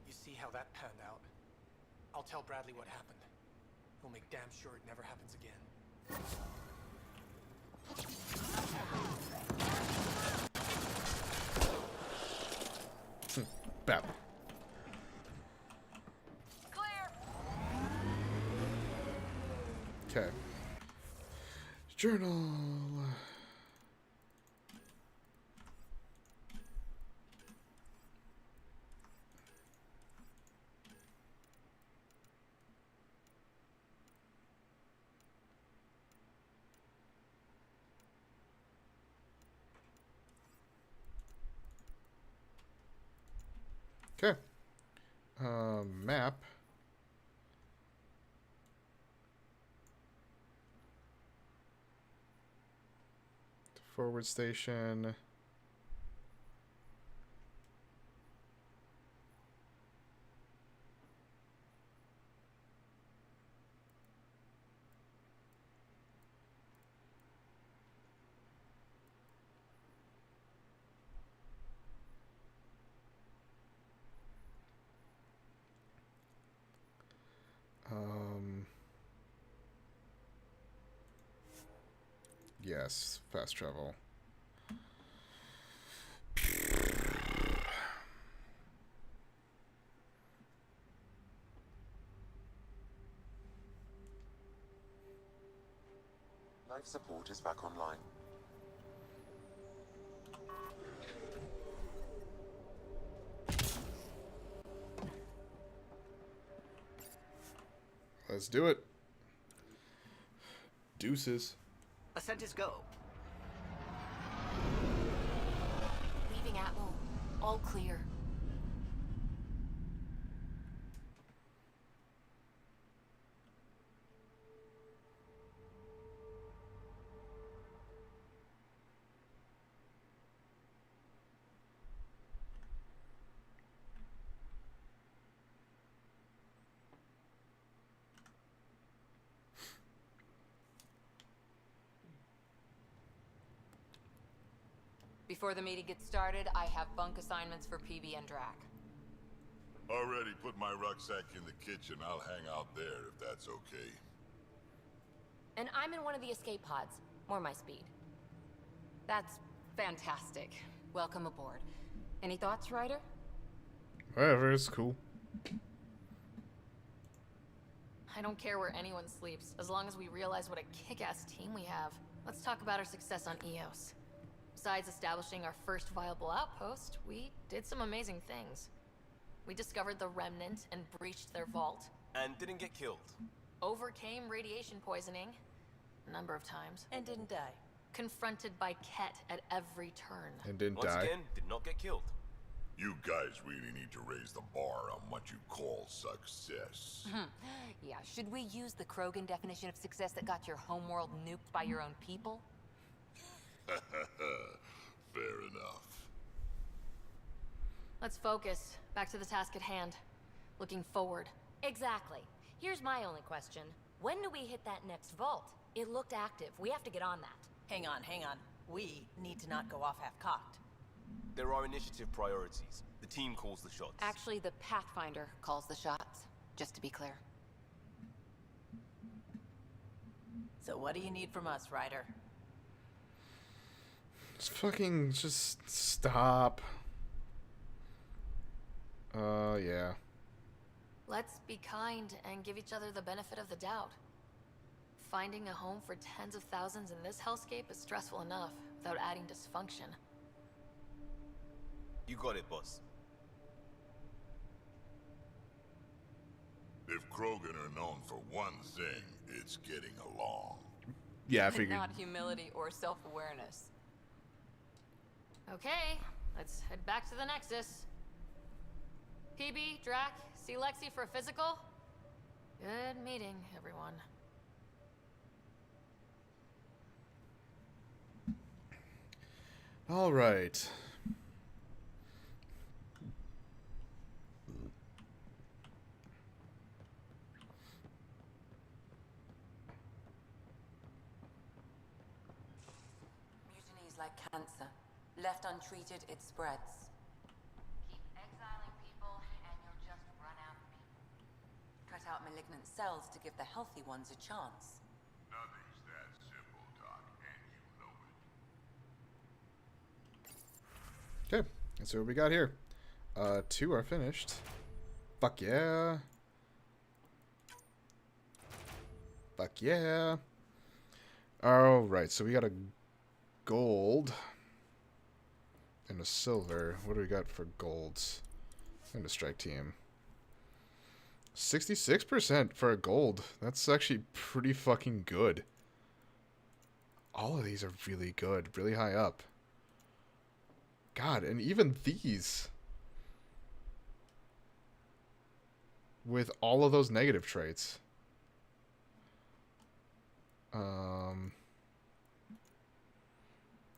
You see how that panned out. I'll tell Bradley what happened. He'll make damn sure it never happens again. Bap. Clear. Okay. Journal. Okay. Map. Forward station. Yes, fast travel. Life support is back online. Let's do it. Deuces. Ascent is go. Leaving Atmo. All clear. Before the meeting gets started, I have bunk assignments for PB and Drac. Already put my rucksack in the kitchen. I'll hang out there if that's okay. And I'm in one of the escape pods. More my speed. That's fantastic. Welcome aboard. Any thoughts, Ryder? Whatever, it's cool. I don't care where anyone sleeps, as long as we realize what a kick-ass team we have. Let's talk about our success on Eos. Besides establishing our first viable outpost, we did some amazing things. We discovered the Remnant and breached their vault. And didn't get killed. Overcame radiation poisoning a number of times. And didn't die. Confronted by Ket at every turn. And didn't Once die. again, did not get killed. You guys really need to raise the bar on what you call success. Yeah, should we use the Krogan definition of success that got your homeworld nuked by your own people? Fair enough. Let's focus. Back to the task at hand. Looking forward. Exactly. Here's my only question. When do we hit that next vault? It looked active. We have to get on that. Hang on, hang on. We need to not go off half-cocked. There are initiative priorities. The team calls the shots. Actually, the Pathfinder calls the shots, just to be clear. So what do you need from us, Ryder? Just stop. Yeah. Let's be kind and give each other the benefit of the doubt. Finding a home for tens of thousands in this hellscape is stressful enough, without adding dysfunction. You got it, boss. If Krogan are known for one thing, it's getting along. Yeah, I figured. Not humility or self-awareness. Okay, let's head back to the Nexus. PB, Drac, see Lexi for a physical? Good meeting, everyone. All right. Mutiny is like cancer. Left untreated, it spreads. Keep exiling people and you'll just run out of people. Cut out malignant cells to give the healthy ones a chance. Nothing's that simple, Doc, and you know it. Okay, let's see what we got here. 2 are finished. Fuck yeah. Fuck yeah. Alright, so we got a gold and a silver. What do we got for golds? And a strike team. 66% for a gold. That's actually pretty fucking good. All of these are really good, really high up. God, and even these. with all of those negative traits.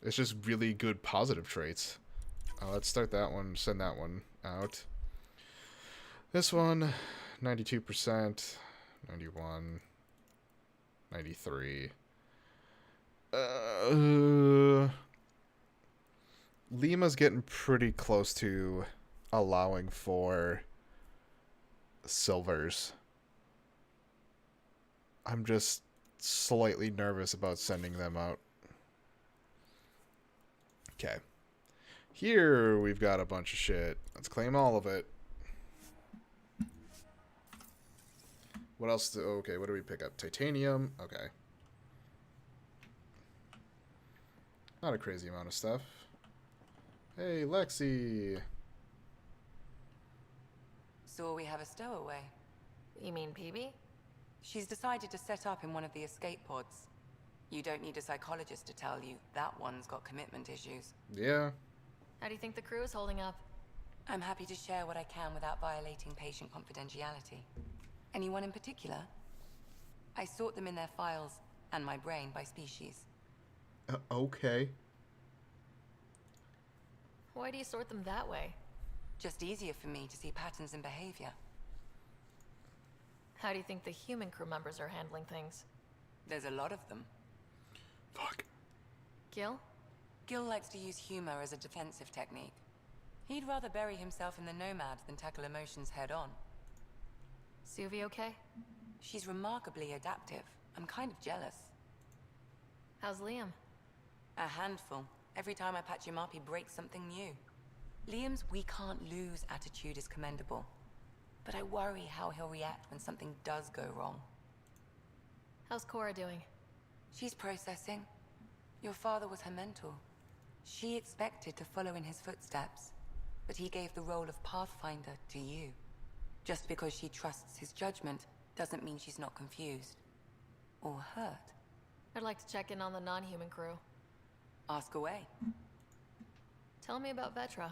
It's just really good positive traits. Let's start that one, send that one out. This one, 92%, 91, 93. Lima's getting pretty close to allowing for silvers. I'm just slightly nervous about sending them out. Okay. Here we've got a bunch of shit. Let's claim all of it. What else? Okay, what do we pick up? Titanium. Okay. Not a crazy amount of stuff. Hey, Lexi. So we have a stowaway. You mean PB? She's decided to set up in one of the escape pods. You don't need a psychologist to tell you that one's got commitment issues. Yeah. How do you think the crew is holding up? I'm happy to share what I can without violating patient confidentiality. Anyone in particular? I sort them in their files and my brain by species. Okay. Why do you sort them that way? Just easier for me to see patterns in behavior. How do you think the human crew members are handling things? There's a lot of them. Fuck. Gil? Gil likes to use humor as a defensive technique. He'd rather bury himself in the Nomad than tackle emotions head-on. Suvi okay? She's remarkably adaptive. I'm kind of jealous. How's Liam? A handful. Every time I patch him up, he breaks something new. Liam's "we can't lose" attitude is commendable. But I worry how he'll react when something does go wrong. How's Cora doing? She's processing. Your father was her mentor. She expected to follow in his footsteps, but he gave the role of Pathfinder to you. Just because she trusts his judgment doesn't mean she's not confused. Or hurt. I'd like to check in on the non-human crew. Ask away. Tell me about Vetra.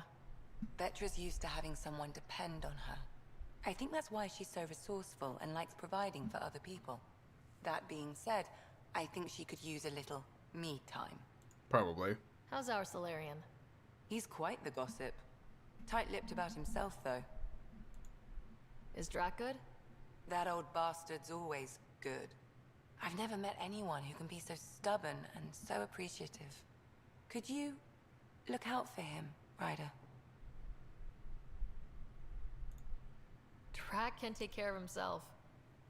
Vetra's used to having someone depend on her. I think that's why she's so resourceful and likes providing for other people. That being said, I think she could use a little me time. Probably. How's our Solarian? He's quite the gossip. Tight-lipped about himself, though. Is Drac good? That old bastard's always good. I've never met anyone who can be so stubborn and so appreciative. Could you look out for him, Ryder? Drac can take care of himself.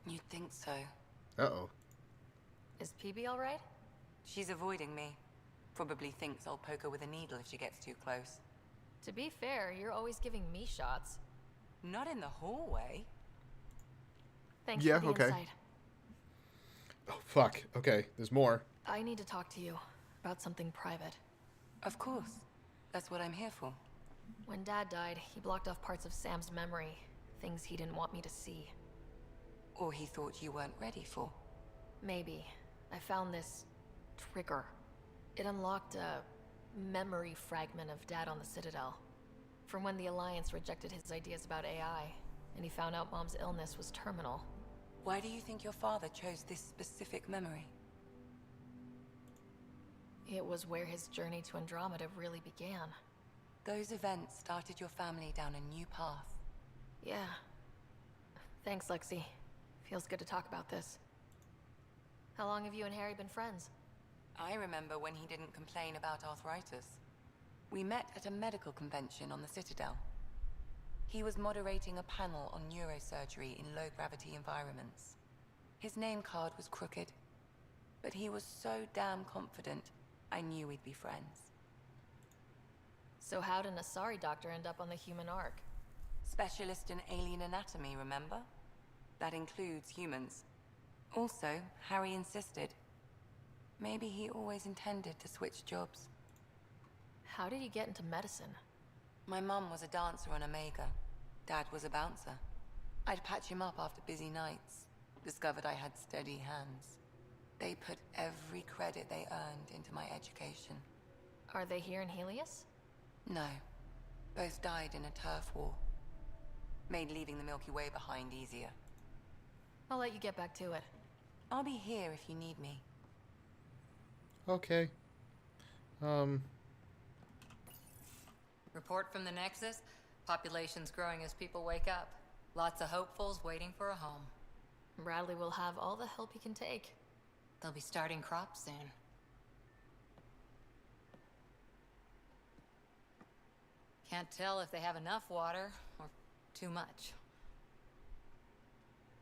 You'd think so. Uh-oh. Is PB alright? She's avoiding me. Probably thinks I'll poke her with a needle if she gets too close. To be fair, you're always giving me shots. Not in the hallway. Thanks yeah, for the okay. insight. Oh, fuck. Okay, there's more. I need to talk to you about something private. Of course. That's what I'm here for. When Dad died, he blocked off parts of Sam's memory. Things he didn't want me to see. Or he thought you weren't ready for. Maybe. I found this trigger. It unlocked a memory fragment of Dad on the Citadel. From when the Alliance rejected his ideas about AI, and he found out Mom's illness was terminal. Why do you think your father chose this specific memory? It was where his journey to Andromeda really began. Those events started your family down a new path. Yeah. Thanks, Lexi. Feels good to talk about this. How long have you and Harry been friends? I remember when he didn't complain about arthritis. We met at a medical convention on the Citadel. He was moderating a panel on neurosurgery in low-gravity environments. His name card was crooked, but he was so damn confident, I knew we'd be friends. So how did an Asari doctor end up on the human Ark? Specialist in alien anatomy, remember? That includes humans. Also, Harry insisted. Maybe he always intended to switch jobs. How did you get into medicine? My mum was a dancer on Omega. Dad was a bouncer. I'd patch him up after busy nights. Discovered I had steady hands. They put every credit they earned into my education. Are they here in Helios? No. Both died in a turf war. Made leaving the Milky Way behind easier. I'll let you get back to it. I'll be here if you need me. Okay. Report from the Nexus. Population's growing as people wake up. Lots of hopefuls waiting for a home. Bradley will have all the help he can take. They'll be starting crops soon. Can't tell if they have enough water or too much.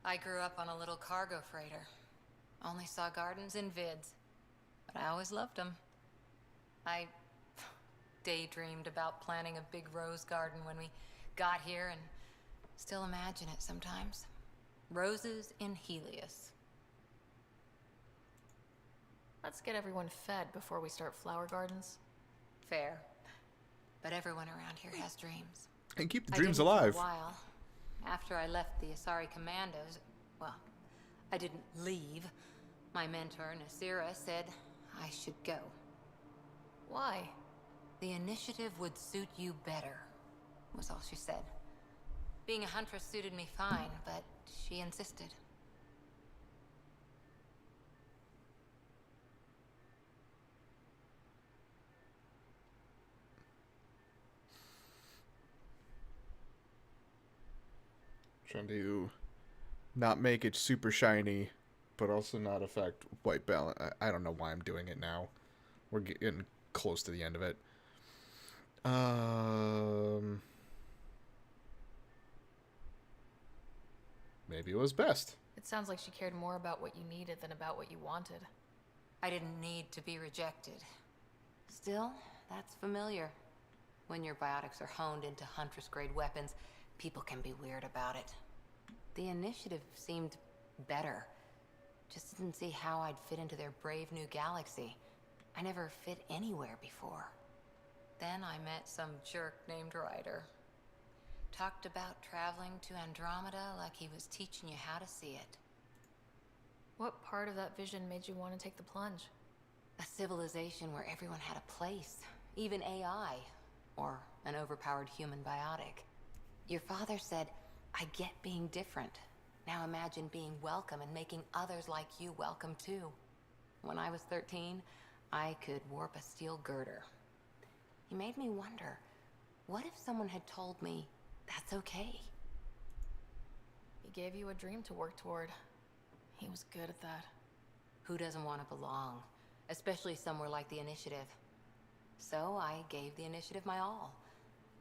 I grew up on a little cargo freighter. Only saw gardens in vids, but I always loved them. I daydreamed about planting a big rose garden when we got here and still imagine it sometimes. Roses in Helios. Let's get everyone fed before we start flower gardens. Fair. But everyone around here has dreams. And keep the I dreams didn't for alive. a while. After I left the Asari Commandos, well, I didn't leave. My mentor, Nasira, said I should go. Why? The initiative would suit you better, was all she said. Being a huntress suited me fine, but she insisted. Trying to not make it super shiny, but also not affect white balance. I don't know why I'm doing it now. We're getting close to the end of it. Maybe it was best. It sounds like she cared more about what you needed than about what you wanted. I didn't need to be rejected. Still, that's familiar. When your biotics are honed into Huntress-grade weapons, people can be weird about it. The initiative seemed better. Just didn't see how I'd fit into their brave new galaxy. I never fit anywhere before. Then I met some jerk named Ryder. Talked about traveling to Andromeda like he was teaching you how to see it. What part of that vision made you want to take the plunge? A civilization where everyone had a place, even AI, or an overpowered human biotic. Your father said, I get being different. Now imagine being welcome and making others like you welcome too. When I was 13, I could warp a steel girder. He made me wonder, what if someone had told me that's okay? He gave you a dream to work toward. He was good at that. Who doesn't want to belong? Especially somewhere like the Initiative. So I gave the Initiative my all.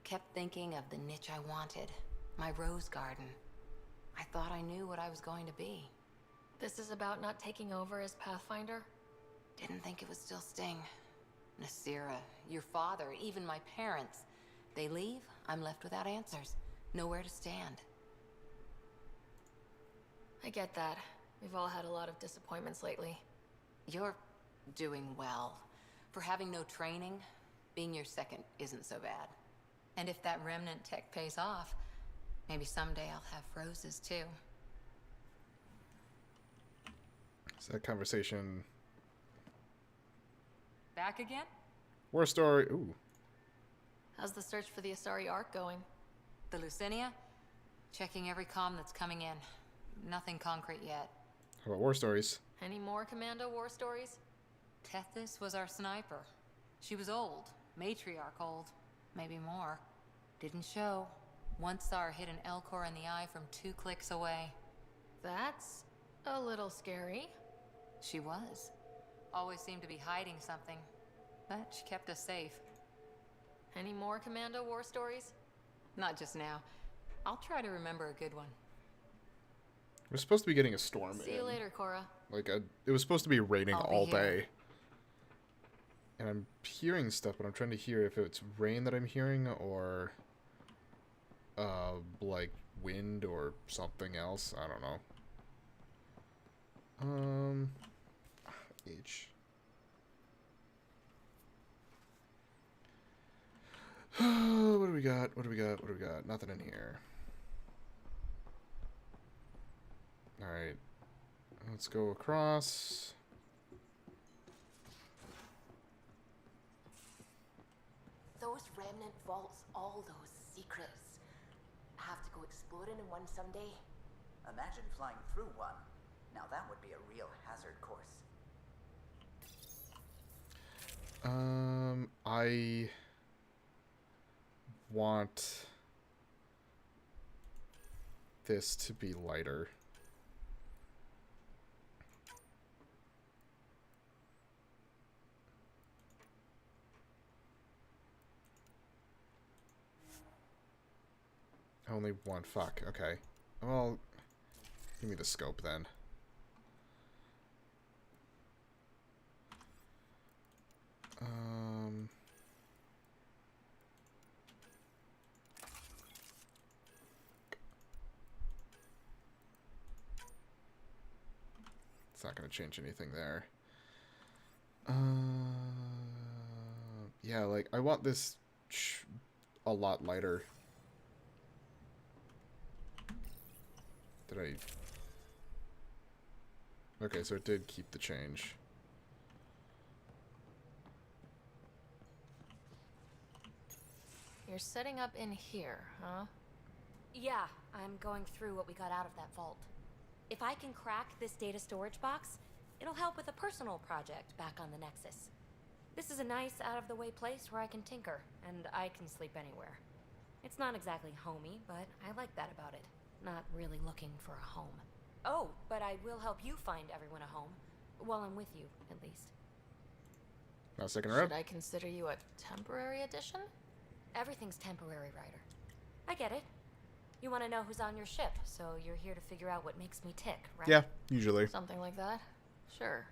Kept thinking of the niche I wanted. My rose garden. I thought I knew what I was going to be. This is about not taking over as Pathfinder? Didn't think it would still sting. Nasira, your father, even my parents. They leave, I'm left without answers. Nowhere to stand. I get that. We've all had a lot of disappointments lately. You're doing well. For having no training, being your second isn't so bad. And if that remnant tech pays off, maybe someday I'll have roses too. So that conversation... Back again? War story... Ooh. How's the search for the Asari Ark going? The Lucinia? Checking every comm that's coming in. Nothing concrete yet. How about war stories? Any more Commando war stories? Tethys was our sniper. She was old. Matriarch old. Maybe more. Didn't show. Once saw her hit an Elcor in the eye from 2 clicks away. That's a little scary. She was. Always seemed to be hiding something. But she kept us safe. Any more Commando war stories? Not just now. I'll try to remember a good one. We're supposed to be getting a storm See you later, Cora. It was supposed to be raining I'll be all here. day. And I'm hearing stuff, but I'm trying to hear if it's rain that I'm hearing or like wind or something else. I don't know. H. What do we got? What do we got? What do we got? Nothing in here. Alright. Let's go across. Those remnant vaults, all those secrets. have to go exploring in one someday? Imagine flying through one. Now that would be a real hazard course. I want this to be lighter. Only one. Fuck. Okay. Well, give me the scope then. It's not going to change anything there. Yeah, like, I want this a lot lighter. Did I... Okay, so it did keep the change. You're setting up in here, huh? Yeah, I'm going through what we got out of that vault. If I can crack this data storage box, it'll help with a personal project back on the Nexus. This is a nice, out-of-the-way place where I can tinker, and I can sleep anywhere. It's not exactly homey, but I like that about it. Not really looking for a home. Oh, but I will help you find everyone a home. While I'm with you, at least. Now, second round. Should I consider you a temporary addition? Everything's temporary, Ryder. I get it. You want to know who's on your ship, so you're here to figure out what makes me tick, right? Yeah, usually. Something like that? Sure.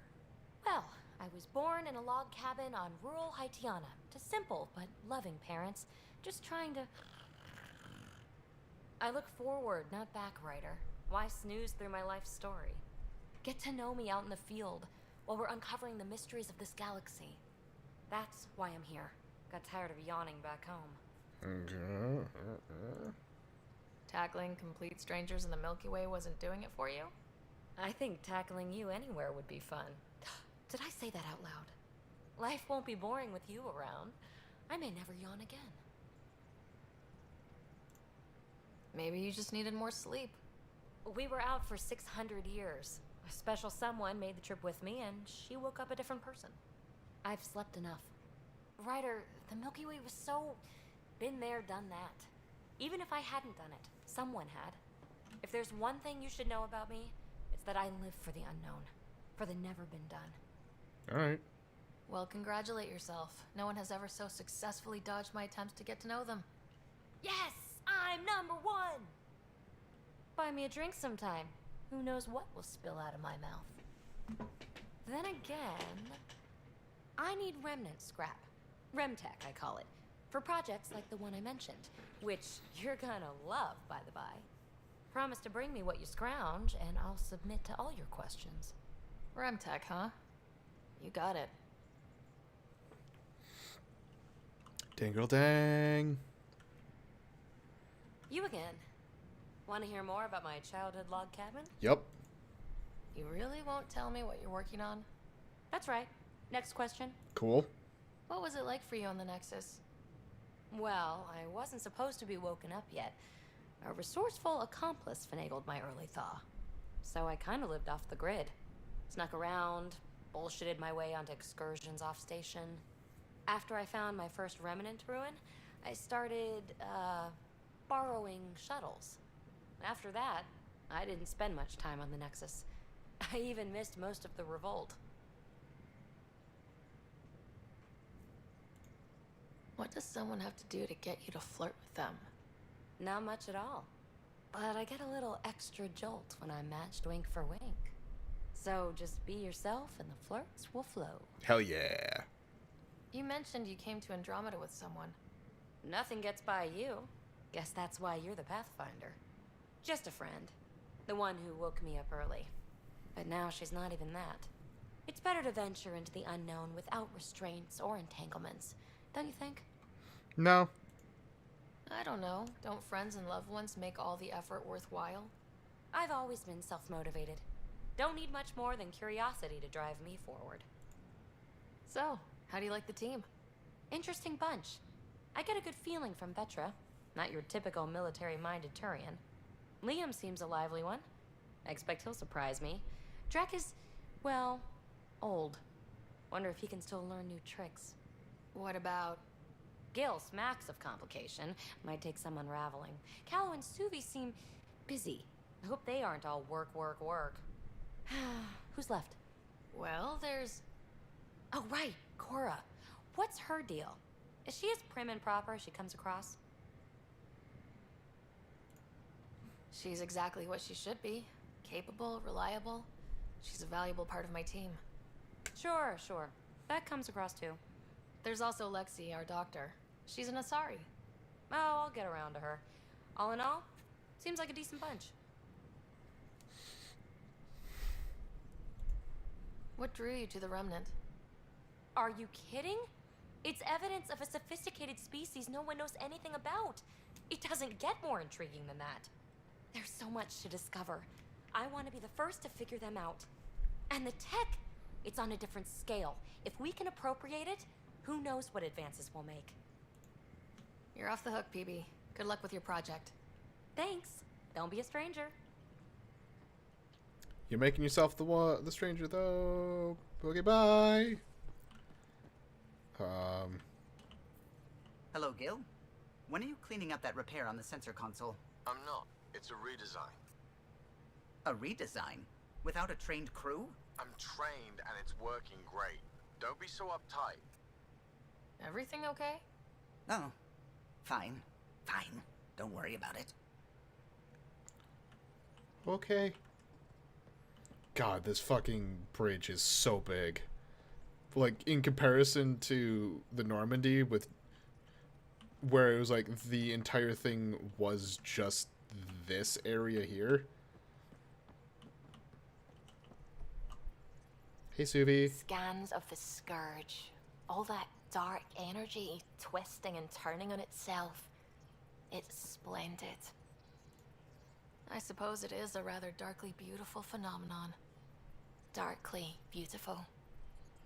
Well, I was born in a log cabin on rural Haitiana to simple but loving parents, just trying to... I look forward, not back, Ryder. Why snooze through my life story? Get to know me out in the field while we're uncovering the mysteries of this galaxy. That's why I'm here. Got tired of yawning back home. Tackling complete strangers in the Milky Way wasn't doing it for you? I think tackling you anywhere would be fun. Did I say that out loud? Life won't be boring with you around. I may never yawn again. Maybe you just needed more sleep. We were out for 600 years. A special someone made the trip with me, and she woke up a different person. I've slept enough. Ryder, the Milky Way was so... been there, done that. Even if I hadn't done it, someone had. If there's one thing you should know about me, it's that I live for the unknown. For the never been done. Alright. Well, congratulate yourself. No one has ever so successfully dodged my attempts to get to know them. Yes! I'm number one! Buy me a drink sometime. Who knows what will spill out of my mouth. Then again... I need remnant scrap. Remtech, I call it. For projects like the one I mentioned. Which you're gonna love, by the by. Promise to bring me what you scrounge, and I'll submit to all your questions. Remtech, huh? You got it. Dang girl dang. You again. Want to hear more about my childhood log cabin? Yep. You really won't tell me what you're working on? That's right. Next question. Cool. What was it like for you on the Nexus? Well, I wasn't supposed to be woken up yet. A resourceful accomplice finagled my early thaw. So I kind of lived off the grid. Snuck around, bullshitted my way onto excursions off station. After I found my first remnant ruin, I started, borrowing shuttles. After that, I didn't spend much time on the Nexus. I even missed most of the revolt. What does someone have to do to get you to flirt with them? Not much at all. But I get a little extra jolt when I'm matched wink for wink. So just be yourself and the flirts will flow. Hell yeah. You mentioned you came to Andromeda with someone. Nothing gets by you. Guess that's why you're the Pathfinder. Just a friend. The one who woke me up early. But now she's not even that. It's better to venture into the unknown without restraints or entanglements. Don't you think? No. I don't know. Don't friends and loved ones make all the effort worthwhile? I've always been self-motivated. Don't need much more than curiosity to drive me forward. So, how do you like the team? Interesting bunch. I get a good feeling from Vetra. Not your typical military-minded Turian. Liam seems a lively one. I expect he'll surprise me. Drek is, well, old. Wonder if he can still learn new tricks. What about... Gil smacks of complication. Might take some unraveling. Callow and Suvi seem busy. I hope they aren't all work, work, work. Who's left? Well, there's... Oh, right, Cora. What's her deal? Is she as prim and proper as she comes across? She's exactly what she should be. Capable, reliable. She's a valuable part of my team. Sure. That comes across too. There's also Lexi, our doctor. She's an Asari. Oh, I'll get around to her. All in all, seems like a decent bunch. What drew you to the Remnant? Are you kidding? It's evidence of a sophisticated species no one knows anything about. It doesn't get more intriguing than that. There's so much to discover. I want to be the first to figure them out. And the tech, it's on a different scale. If we can appropriate it, who knows what advances we'll make. You're off the hook, PB. Good luck with your project. Thanks. Don't be a stranger. You're making yourself the stranger, though. Okay, bye. Hello, Gil. When are you cleaning up that repair on the sensor console? I'm not. It's a redesign. A redesign? Without a trained crew? I'm trained and it's working great. Don't be so uptight. Everything okay? Oh, fine. Fine. Don't worry about it. Okay. God, this fucking bridge is so big. Like, in comparison to the Normandy, with where it was like the entire thing was just this area here. Hey, Suvi. Scans of the Scourge. All that dark energy twisting and turning on itself. It's splendid. I suppose it is a rather darkly beautiful phenomenon. Darkly beautiful.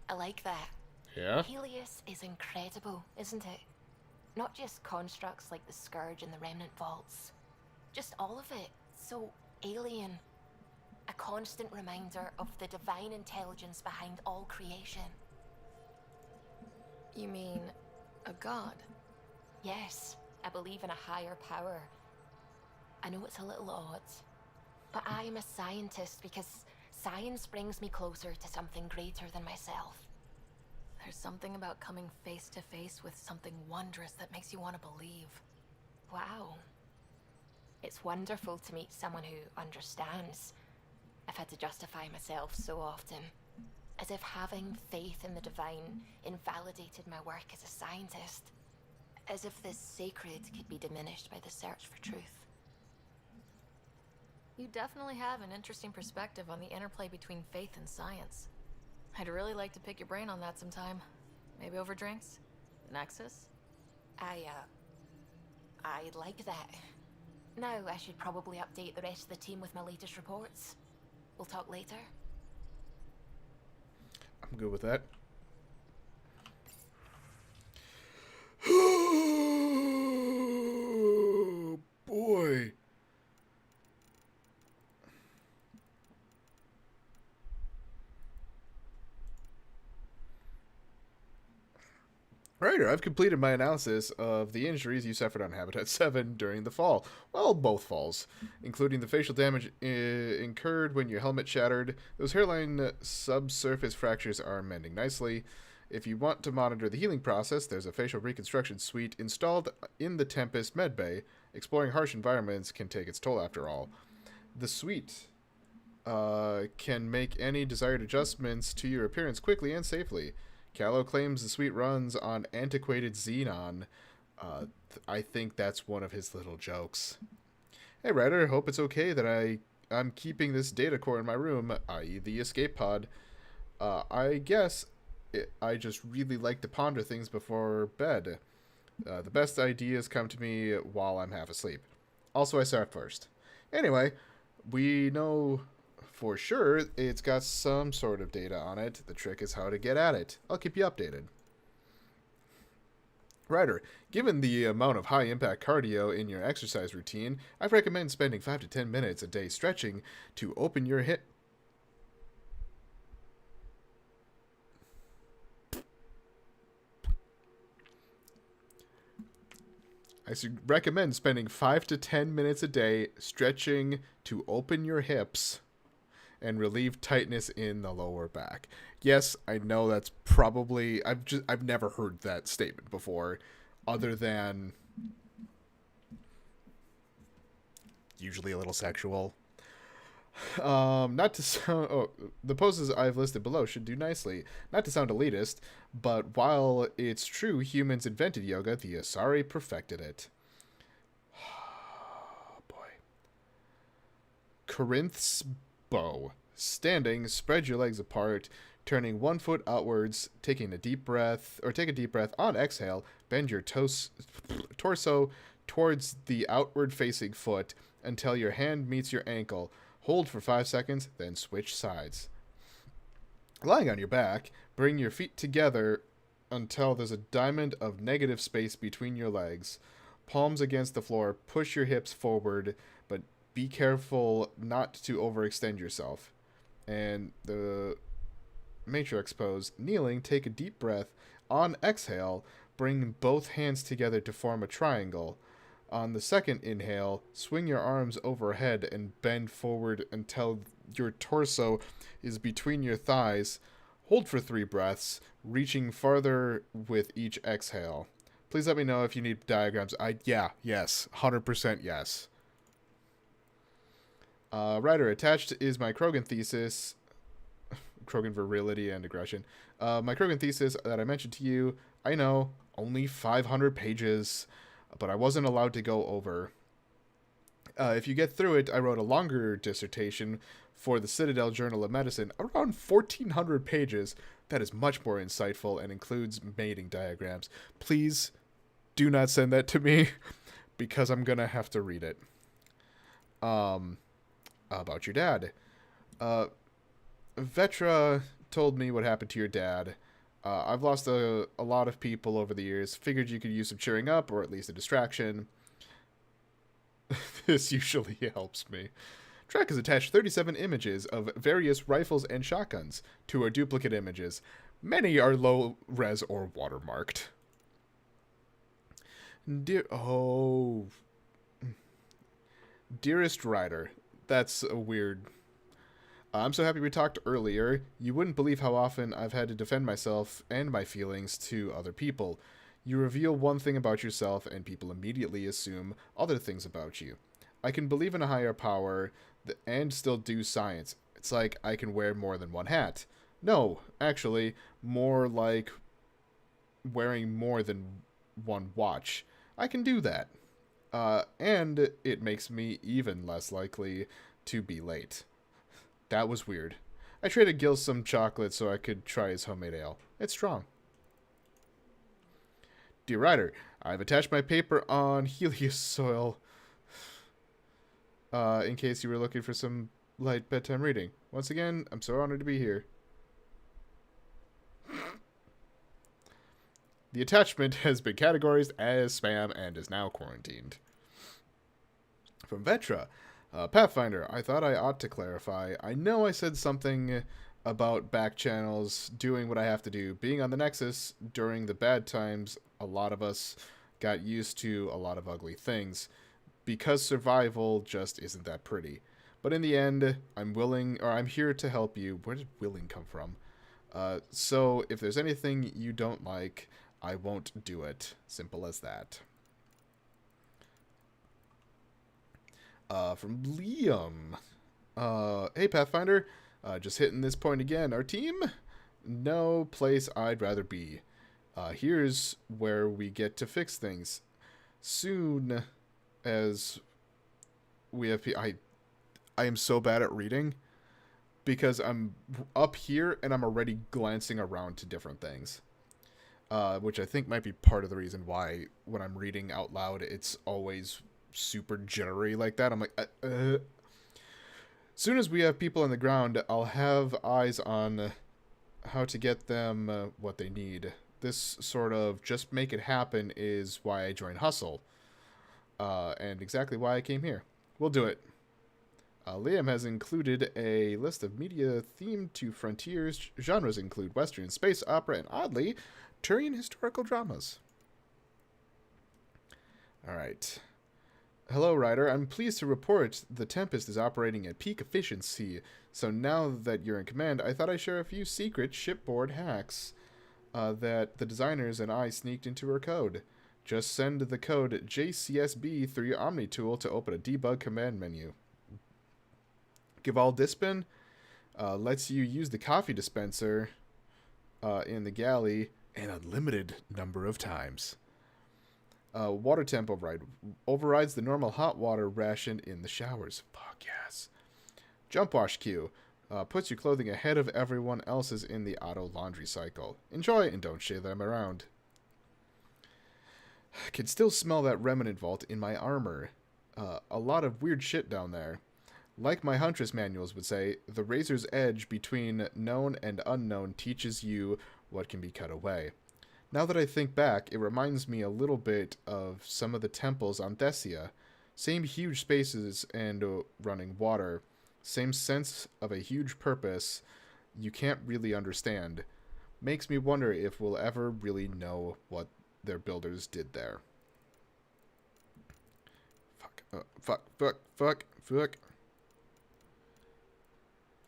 I like that. Yeah? Helios is incredible, isn't it? Not just constructs like the Scourge and the Remnant Vaults. Just all of it. So alien. A constant reminder of the divine intelligence behind all creation. You mean a god? Yes, I believe in a higher power. I know it's a little odd, but I am a scientist because science brings me closer to something greater than myself. There's something about coming face to face with something wondrous that makes you want to believe. Wow. It's wonderful to meet someone who understands. I've had to justify myself so often. As if having faith in the divine invalidated my work as a scientist. As if this sacred could be diminished by the search for truth. You definitely have an interesting perspective on the interplay between faith and science. I'd really like to pick your brain on that sometime. Maybe over drinks? The Nexus? I like that. Now I should probably update the rest of the team with my latest reports. We'll talk later. I'm good with that. Oh, boy. Writer, I've completed my analysis of the injuries you suffered on Habitat 7 during the fall. Well, both falls, including the facial damage incurred when your helmet shattered. Those hairline subsurface fractures are mending nicely. If you want to monitor the healing process, there's a facial reconstruction suite installed in the Tempest medbay. Exploring harsh environments can take its toll after all. The suite can make any desired adjustments to your appearance quickly and safely. Callow claims the suite runs on antiquated xenon. I think that's one of his little jokes. Hey, Ryder, hope it's okay that I'm keeping this data core in my room, i.e. the escape pod. I guess I just really like to ponder things before bed. The best ideas come to me while I'm half asleep. Also, I start first. Anyway, we know for sure it's got some sort of data on it. The trick is how to get at it. I'll keep you updated. Ryder, given the amount of high-impact cardio in your exercise routine, I recommend spending 5 to 10 minutes a day stretching to open your hip. Recommend spending 5 to 10 minutes a day stretching to open your hips and relieve tightness in the lower back. Yes, I know that's probably I've never heard that statement before, other than usually a little sexual. Not to sound the poses I've listed below should do nicely. Not to sound elitist, but while it's true humans invented yoga, the Asari perfected it. Oh boy. Corinth's bow. Standing, spread your legs apart, turning one foot outwards, taking a deep breath, or take a deep breath on exhale, bend your torso towards the outward facing foot until your hand meets your ankle. Hold for 5 seconds, then switch sides. Lying on your back, bring your feet together until there's a diamond of negative space between your legs. Palms against the floor, push your hips forward, but be careful not to overextend yourself. And the Matrix pose, kneeling, take a deep breath. On exhale, bring both hands together to form a triangle. On the second inhale, swing your arms overhead and bend forward until your torso is between your thighs. Hold for 3 breaths, reaching farther with each exhale. Please let me know if you need diagrams. Yes, 100% yes. Ryder, attached is my Krogan thesis. Krogan virility and aggression. My Krogan thesis that I mentioned to you, I know, only 500 pages, but I wasn't allowed to go over. If you get through it, I wrote a longer dissertation for the Citadel Journal of Medicine, around 1,400 pages. That is much more insightful and includes mating diagrams. Please do not send that to me, because I'm going to have to read it. About your dad. Vetra told me what happened to your dad. I've lost a lot of people over the years. Figured you could use some cheering up, or at least a distraction. This usually helps me. Track has attached 37 images of various rifles and shotguns to our duplicate images. Many are low-res or watermarked. Dearest Ryder. That's a weird... I'm so happy we talked earlier. You wouldn't believe how often I've had to defend myself and my feelings to other people. You reveal one thing about yourself and people immediately assume other things about you. I can believe in a higher power and still do science. It's like I can wear more than one hat. No, actually, more like wearing more than one watch. I can do that. And it makes me even less likely to be late. That was weird. I traded Gil some chocolate so I could try his homemade ale. It's strong. Dear Ryder, I've attached my paper on Helios soil in case you were looking for some light bedtime reading. Once again, I'm so honored to be here. The attachment has been categorized as spam and is now quarantined. From Vetra. Pathfinder, I thought I ought to clarify. I know I said something about back channels, doing what I have to do. Being on the Nexus during the bad times, a lot of us got used to a lot of ugly things. Because survival just isn't that pretty. But in the end, I'm here to help you. Where did willing come from? So if there's anything you don't like, I won't do it. Simple as that. From Liam. Hey, Pathfinder. Just hitting this point again. Our team? No place I'd rather be. Here's where we get to fix things. Soon as we have... I am so bad at reading because I'm up here and I'm already glancing around to different things. Which I think might be part of the reason why when I'm reading out loud, it's always super jittery like that. I'm like, Soon as we have people on the ground, I'll have eyes on how to get them what they need. this sort of just make it happen is why I joined Hustle. And exactly why I came here. We'll do it. Liam has included a list of media themed to frontiers. Genres include Western, space opera, and oddly, Turian historical dramas. Alright. Hello, Ryder. I'm pleased to report the Tempest is operating at peak efficiency. So now that you're in command, I thought I'd share a few secret shipboard hacks that the designers and I sneaked into her code. Just send the code JCSB through your Omni tool to open a debug command menu. Gival Dispin lets you use the coffee dispenser in the galley an unlimited number of times. Water temp overrides the normal hot water ration in the showers. Fuck yes. Jump wash queue puts your clothing ahead of everyone else's in the auto laundry cycle. Enjoy and don't share them around. I can still smell that remnant vault in my armor. A lot of weird shit down there. Like my Huntress manuals would say, the razor's edge between known and unknown teaches you what can be cut away. Now that I think back, it reminds me a little bit of some of the temples on Thessia. Same huge spaces and running water. Same sense of a huge purpose you can't really understand. Makes me wonder if we'll ever really know what their builders did there. Fuck.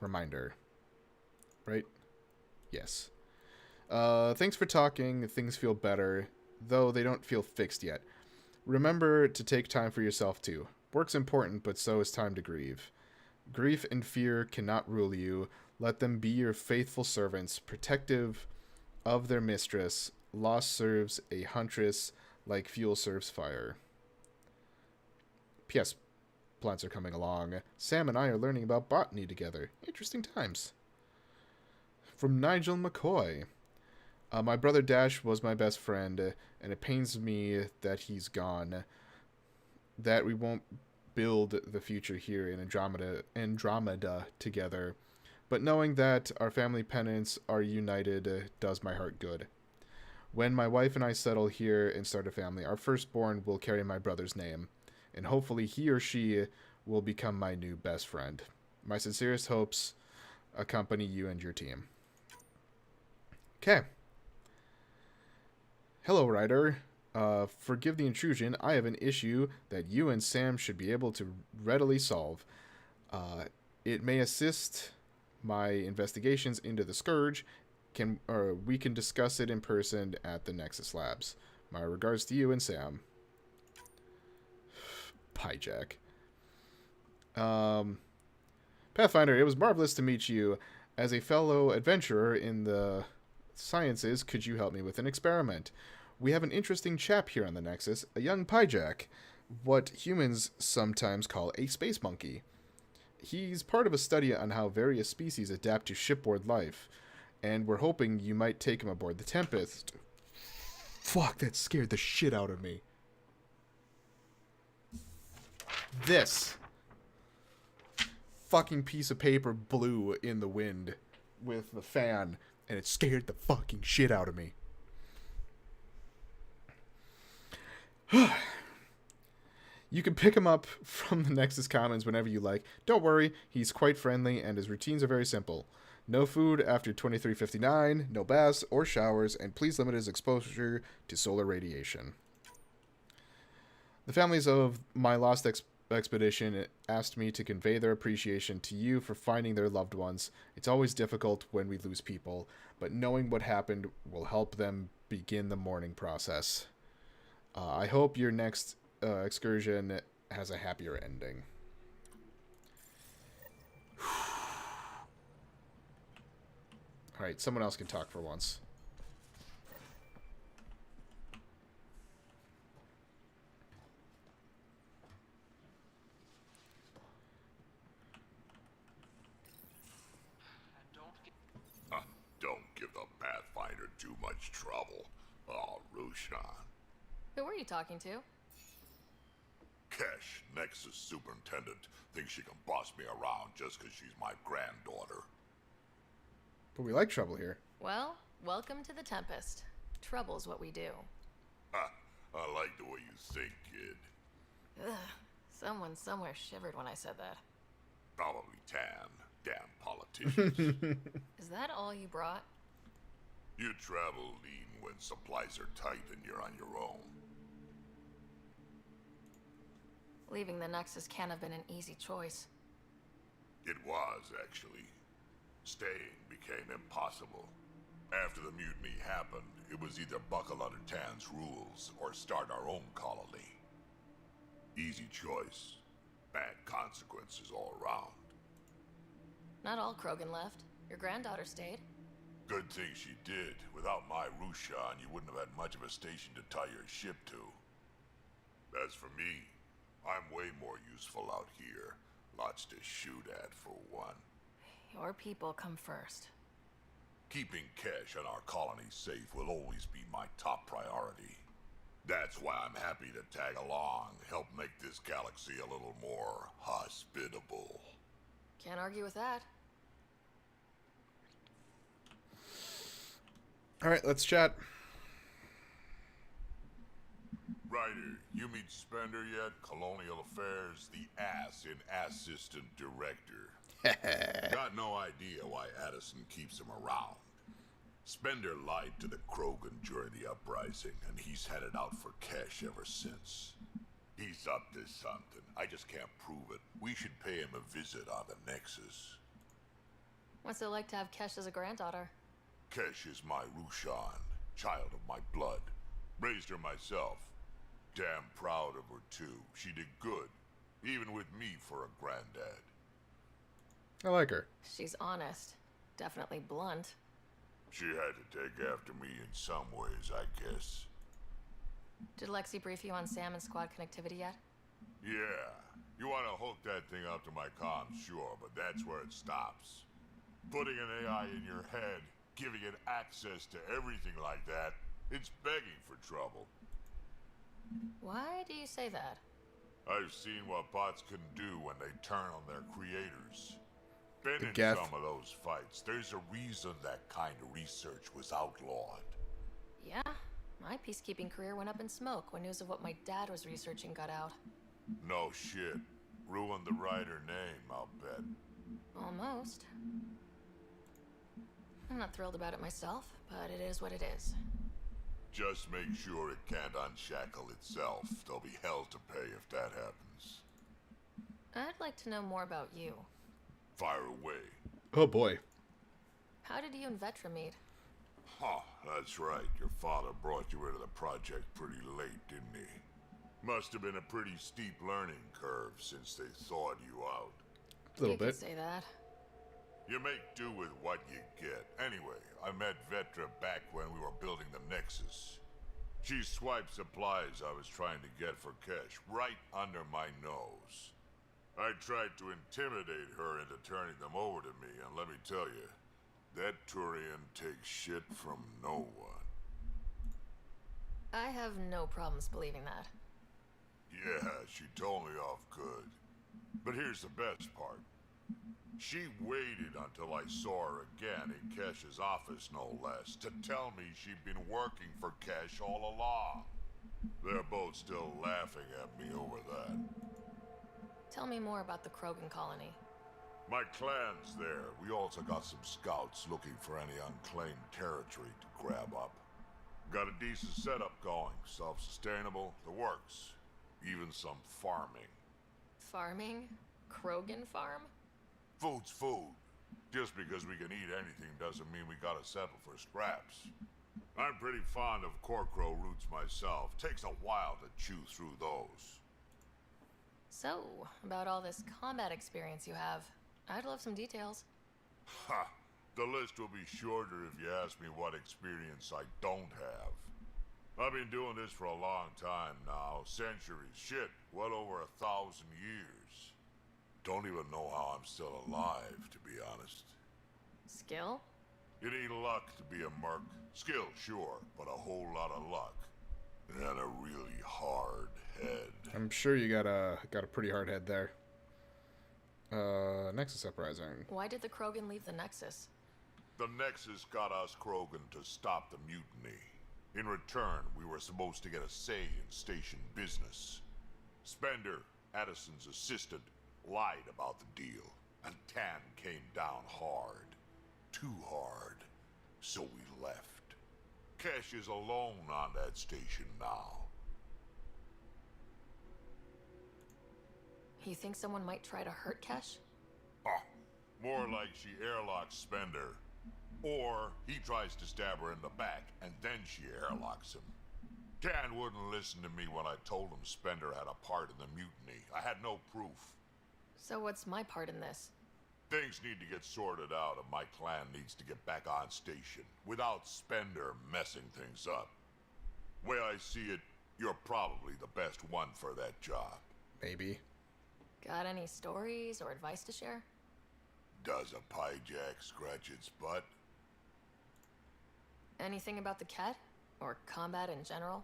Reminder. Right? Yes. Thanks for talking. Things feel better, though they don't feel fixed yet. Remember to take time for yourself, too. Work's important, but so is time to grieve. Grief and fear cannot rule you. Let them be your faithful servants, protective of their mistress. Loss serves a huntress like fuel serves fire. P.S. Plants are coming along. Sam and I are learning about botany together. Interesting times. From Nigel McCoy. My brother Dash was my best friend, and it pains me that he's gone. That we won't build the future here in Andromeda together. But knowing that our family pennants are united does my heart good. When my wife and I settle here and start a family, our firstborn will carry my brother's name, and hopefully he or she will become my new best friend. My sincerest hopes accompany you and your team. Okay. Hello, Ryder. Forgive the intrusion. I have an issue that you and Sam should be able to readily solve. It may assist my investigations into the Scourge. We can discuss it in person at the Nexus Labs. My regards to you and Sam. Pyjack. Pathfinder, it was marvelous to meet you. As a fellow adventurer in the sciences, could you help me with an experiment? We have an interesting chap here on the Nexus, a young Pyjack, what humans sometimes call a space monkey. He's part of a study on how various species adapt to shipboard life, and we're hoping you might take him aboard the Tempest. Fuck, that scared the shit out of me. This fucking piece of paper blew in the wind with the fan, and it scared the fucking shit out of me. You can pick him up from the Nexus Commons whenever you like. Don't worry, he's quite friendly and his routines are very simple. No food after 23:59, no baths or showers, and please limit his exposure to solar radiation. The families of my lost expedition asked me to convey their appreciation to you for finding their loved ones. It's always difficult when we lose people, but knowing what happened will help them begin the mourning process. I hope your next excursion has a happier ending. Alright, someone else can talk for once. Don't give the Pathfinder too much trouble. Oh, Rushan. Who were you talking to? Kesh, Nexus Superintendent, thinks she can boss me around just because she's my granddaughter. But we like trouble here. Well, welcome to the Tempest. Trouble's what we do. Ha! I like the way you think, kid. Ugh. Someone somewhere shivered when I said that. Probably Tan. Damn politicians. Is that all you brought? You travel lean when supplies are tight and you're on your own. Leaving the Nexus can't have been an easy choice. It was, actually. Staying became impossible. After the mutiny happened, it was either buckle under Tan's rules or start our own colony. Easy choice. Bad consequences all around. Not all Krogan left. Your granddaughter stayed. Good thing she did. Without my Rushan, you wouldn't have had much of a station to tie your ship to. As for me, I'm way more useful out here. Lots to shoot at, for one. Your people come first. Keeping Kesh and our colony safe will always be my top priority. That's why I'm happy to tag along, help make this galaxy a little more hospitable. Can't argue with that. Alright, let's chat. Ryder, you meet Spender yet? Colonial Affairs, the ass in Assistant Director. Got no idea why Addison keeps him around. Spender lied to the Krogan during the uprising, and he's headed out for Kesh ever since. He's up to something. I just can't prove it. We should pay him a visit on the Nexus. What's it like to have Kesh as a granddaughter? Kesh is my Rushan, child of my blood. Raised her myself. Damn proud of her, too. She did good, even with me for a granddad. I like her. She's honest. Definitely blunt. She had to take after me in some ways, I guess. Did Lexi brief you on Sam and squad connectivity yet? Yeah. You want to hook that thing up to my comms, sure, but that's where it stops. Putting an AI in your head, giving it access to everything like that, it's begging for trouble. Why do you say that? I've seen what bots can do when they turn on their creators. Been in Geth. some of those fights. There's a reason that kind of research was outlawed. Yeah, my peacekeeping career went up in smoke when news of what my dad was researching got out. No shit. Ruined the writer name, I'll bet. Almost. I'm not thrilled about it myself, but it is what it is. Just make sure it can't unshackle itself. There'll be hell to pay if that happens. I'd like to know more about you. Fire away. Oh boy. How did you and Vetra meet? Huh, that's right. Your father brought you into the project pretty late, didn't he? Must have been a pretty steep learning curve since they thawed you out. A little you bit. Could say that. You make do with what you get. Anyway, I met Vetra back when we were building the Nexus. She swiped supplies I was trying to get for Kesh right under my nose. I tried to intimidate her into turning them over to me, and let me tell you, that Turian takes shit from no one. I have no problems believing that. Yeah, she told me off good. But here's the best part. She waited until I saw her again in Kesh's office, no less, to tell me she'd been working for Kesh all along. They're both still laughing at me over that. Tell me more about the Krogan colony. My clan's there. We also got some scouts looking for any unclaimed territory to grab up. Got a decent setup going. Self-sustainable, the works. Even some farming. Farming? Krogan farm? Food's food. Just because we can eat anything doesn't mean we gotta settle for scraps. I'm pretty fond of Corcro roots myself. Takes a while to chew through those. So, about all this combat experience you have, I'd love some details. Ha! The list will be shorter if you ask me what experience I don't have. I've been doing this for a long time now. Centuries. Shit, well over 1,000 years. Don't even know how I'm still alive, to be honest. Skill? It ain't luck to be a merc. Skill, sure, but a whole lot of luck. And a really hard head. I'm sure you got a pretty hard head there. Nexus Uprising. Why did the Krogan leave the Nexus? The Nexus got us Krogan to stop the mutiny. In return, we were supposed to get a say in station business. Spender, Addison's assistant, lied about the deal, and Tan came down hard. Too hard. So we left. Kesh is alone on that station now. You think someone might try to hurt Kesh? More like she airlocks Spender. Or he tries to stab her in the back, and then she airlocks him. Tan wouldn't listen to me when I told him Spender had a part in the mutiny. I had no proof. So what's my part in this? Things need to get sorted out, and my clan needs to get back on station, without Spender messing things up. Way I see it, you're probably the best one for that job. Maybe. Got any stories or advice to share? Does a piejack scratch its butt? Anything about the Ket? Or combat in general?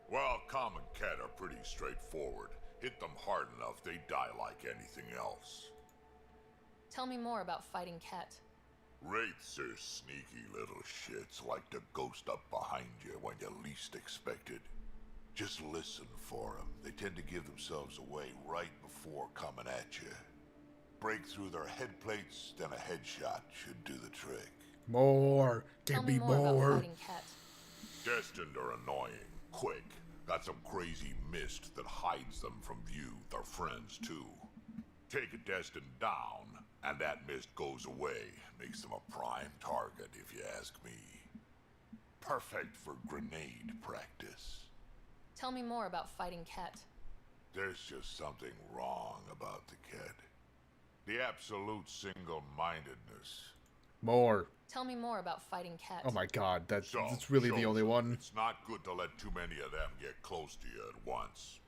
Well, common Ket are pretty straightforward. Hit them hard enough, they die like anything else. Tell me more about fighting Ket. Wraiths are sneaky little shits, like to ghost up behind you when you least expect it. Just listen for them. They tend to give themselves away right before coming at you. Break through their head plates, then a headshot should do the trick. More. Tell Give me me more about more. fighting Ket. Destined are annoying, quick. Got some crazy mist that hides them from view, their friends too. Take a Destined down, and that mist goes away. Makes them a prime target, if you ask me. Perfect for grenade practice. Tell me more about fighting Ket. There's just something wrong about the kid. The absolute single-mindedness. More. Tell me more about fighting Ket. Oh my god, that's So, really the shows only one. It's not good to let too many of them get close to you at once.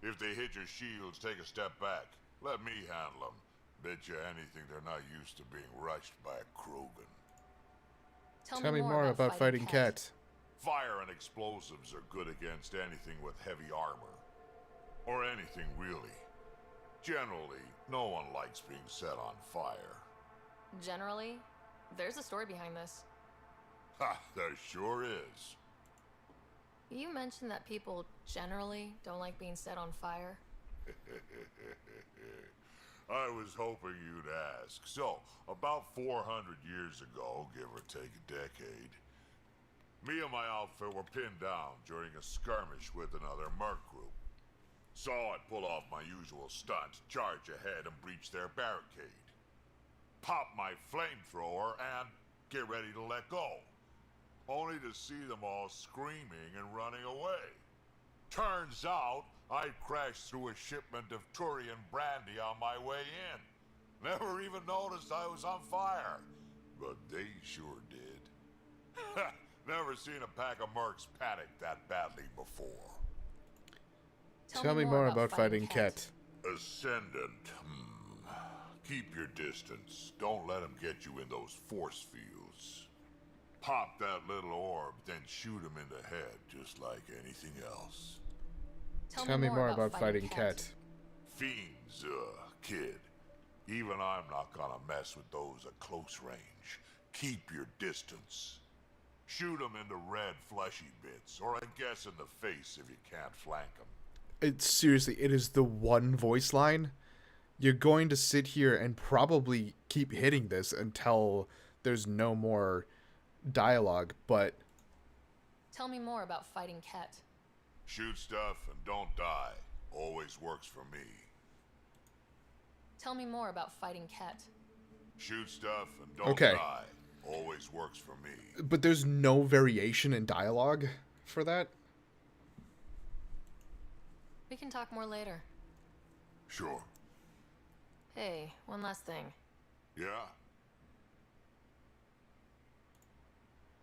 If they hit your shields, take a step back. Let me handle them. Bet you anything they're not used to being rushed by a Krogan. Tell me more about fighting Ket. Fire and explosives are good against anything with heavy armor. Or anything, really. Generally, no one likes being set on fire. Generally? There's a story behind this. Ha, there sure is. You mentioned that people generally don't like being set on fire. I was hoping you'd ask. So, about 400 years ago, give or take a decade, me and my outfit were pinned down during a skirmish with another merc group. So I'd pull off my usual stunt, charge ahead and breach their barricade. Pop my flamethrower and get ready to let go. Only to see them all screaming and running away. Turns out, I'd crashed through a shipment of Turian brandy on my way in. Never even noticed I was on fire. But they sure did. Never seen a pack of mercs panic that badly before. Tell me more about fighting Ket. Ascendant. Keep your distance. Don't let them get you in those force fields. Pop that little orb, then shoot him in the head, just like anything else. Tell me more about fighting Ket. Fiends, kid. Even I'm not gonna mess with those at close range. Keep your distance. Shoot them in the red fleshy bits, or I guess in the face if you can't flank them. Seriously, it is the one voice line. You're going to sit here and probably keep hitting this until there's no more dialogue, but... Tell me more about fighting Ket. Shoot stuff and don't die. Always works for me. Tell me more about fighting Ket. Shoot stuff and don't die. Always works for me. But there's no variation in dialogue for that? We can talk more later. Sure. Hey, one last thing. Yeah?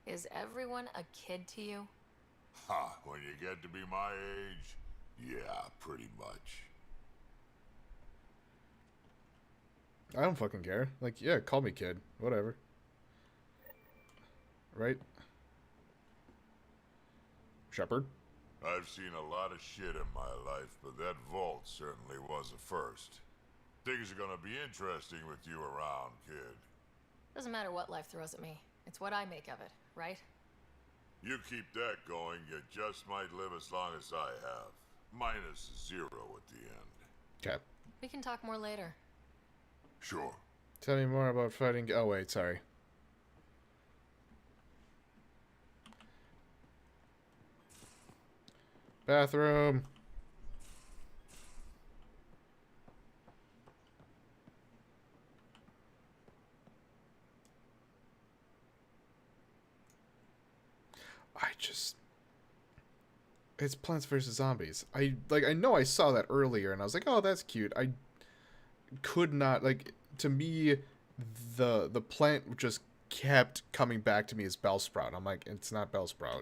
Is everyone a kid to you? Ha, when you get to be my age, yeah, pretty much. I don't fucking care. Like, yeah, call me kid. Whatever. Right? Shepard? I've seen a lot of shit in my life, but that vault certainly was a first. Things are gonna be interesting with you around, kid. Doesn't matter what life throws at me. It's what I make of it, right? You keep that going, you just might live as long as I have. Minus 0 at the end. Okay. We can talk more later. Sure. Tell me more about fighting... Oh, wait, sorry. Bathroom. It's Plants vs. Zombies. I know I saw that earlier and I was like, oh, that's cute. I could not, like, to me, the plant just kept coming back to me as Bellsprout. I'm like, it's not Bellsprout.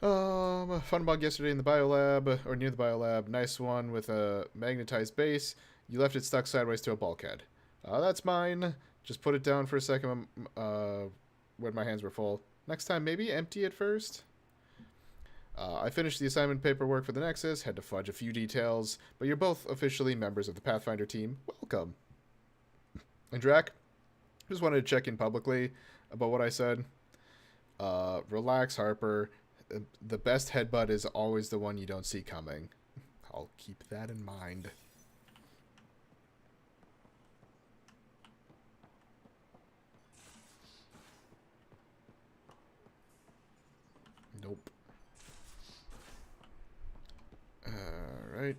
Fun bug yesterday in the biolab, or near the biolab. Nice one with a magnetized base. You left it stuck sideways to a bulkhead. That's mine. Just put it down for a second when my hands were full. Next time, maybe empty it first. I finished the assignment paperwork for the Nexus, had to fudge a few details, but you're both officially members of the Pathfinder team. Welcome. And Drac, just wanted to check in publicly about what I said. Relax, Harper. The best headbutt is always the one you don't see coming. I'll keep that in mind. Nope. Alright.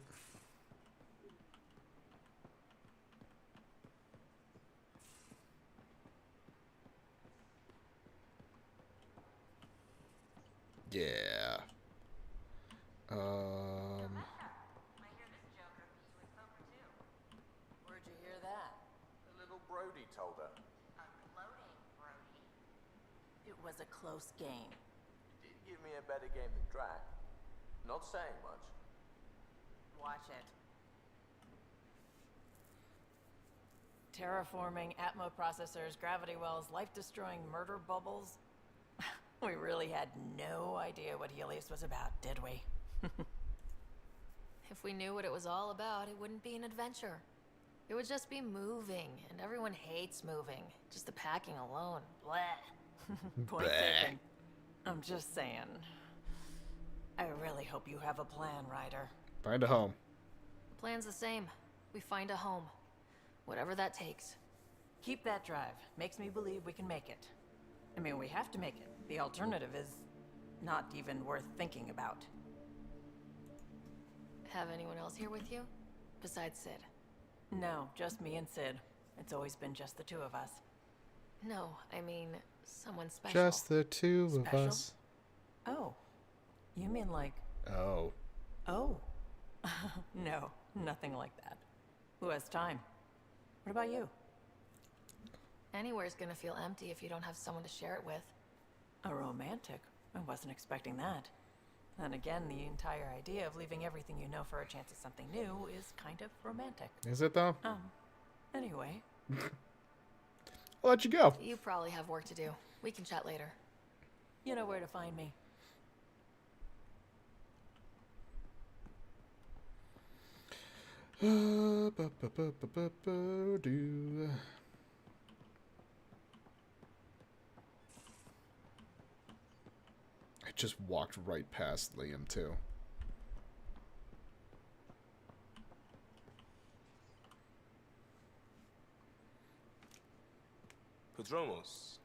Yeah. Where'd you hear that? The little Brody told her. Unloading, Brody. It was a close game. You did give me a better game than Drac. Not saying much. Watch it. Terraforming, Atmo processors, gravity wells, life-destroying murder bubbles. We really had no idea what Helios was about, did we? If we knew what it was all about, it wouldn't be an adventure. It would just be moving, and everyone hates moving. Just the packing alone. Bleh. Point taken. I'm just saying. I really hope you have a plan, Ryder. Find a home. The plan's the same. We find a home. Whatever that takes. Keep that drive. Makes me believe we can make it. I mean, we have to make it. The alternative is not even worth thinking about. Have anyone else here with you? Besides Sid? No, just me and Sid. It's always been just the two of us. No, I mean, someone special. Just the two of us. Oh. You mean like... Oh. Oh. No, nothing like that. Who has time? What about you? Anywhere's gonna feel empty if you don't have someone to share it with. A romantic? I wasn't expecting that. Then again, the entire idea of leaving everything you know for a chance at something new is kind of romantic. Is it though? Anyway. I'll let you go. You probably have work to do. We can chat later. You know where to find me. I just walked right past Liam too. Prodromos.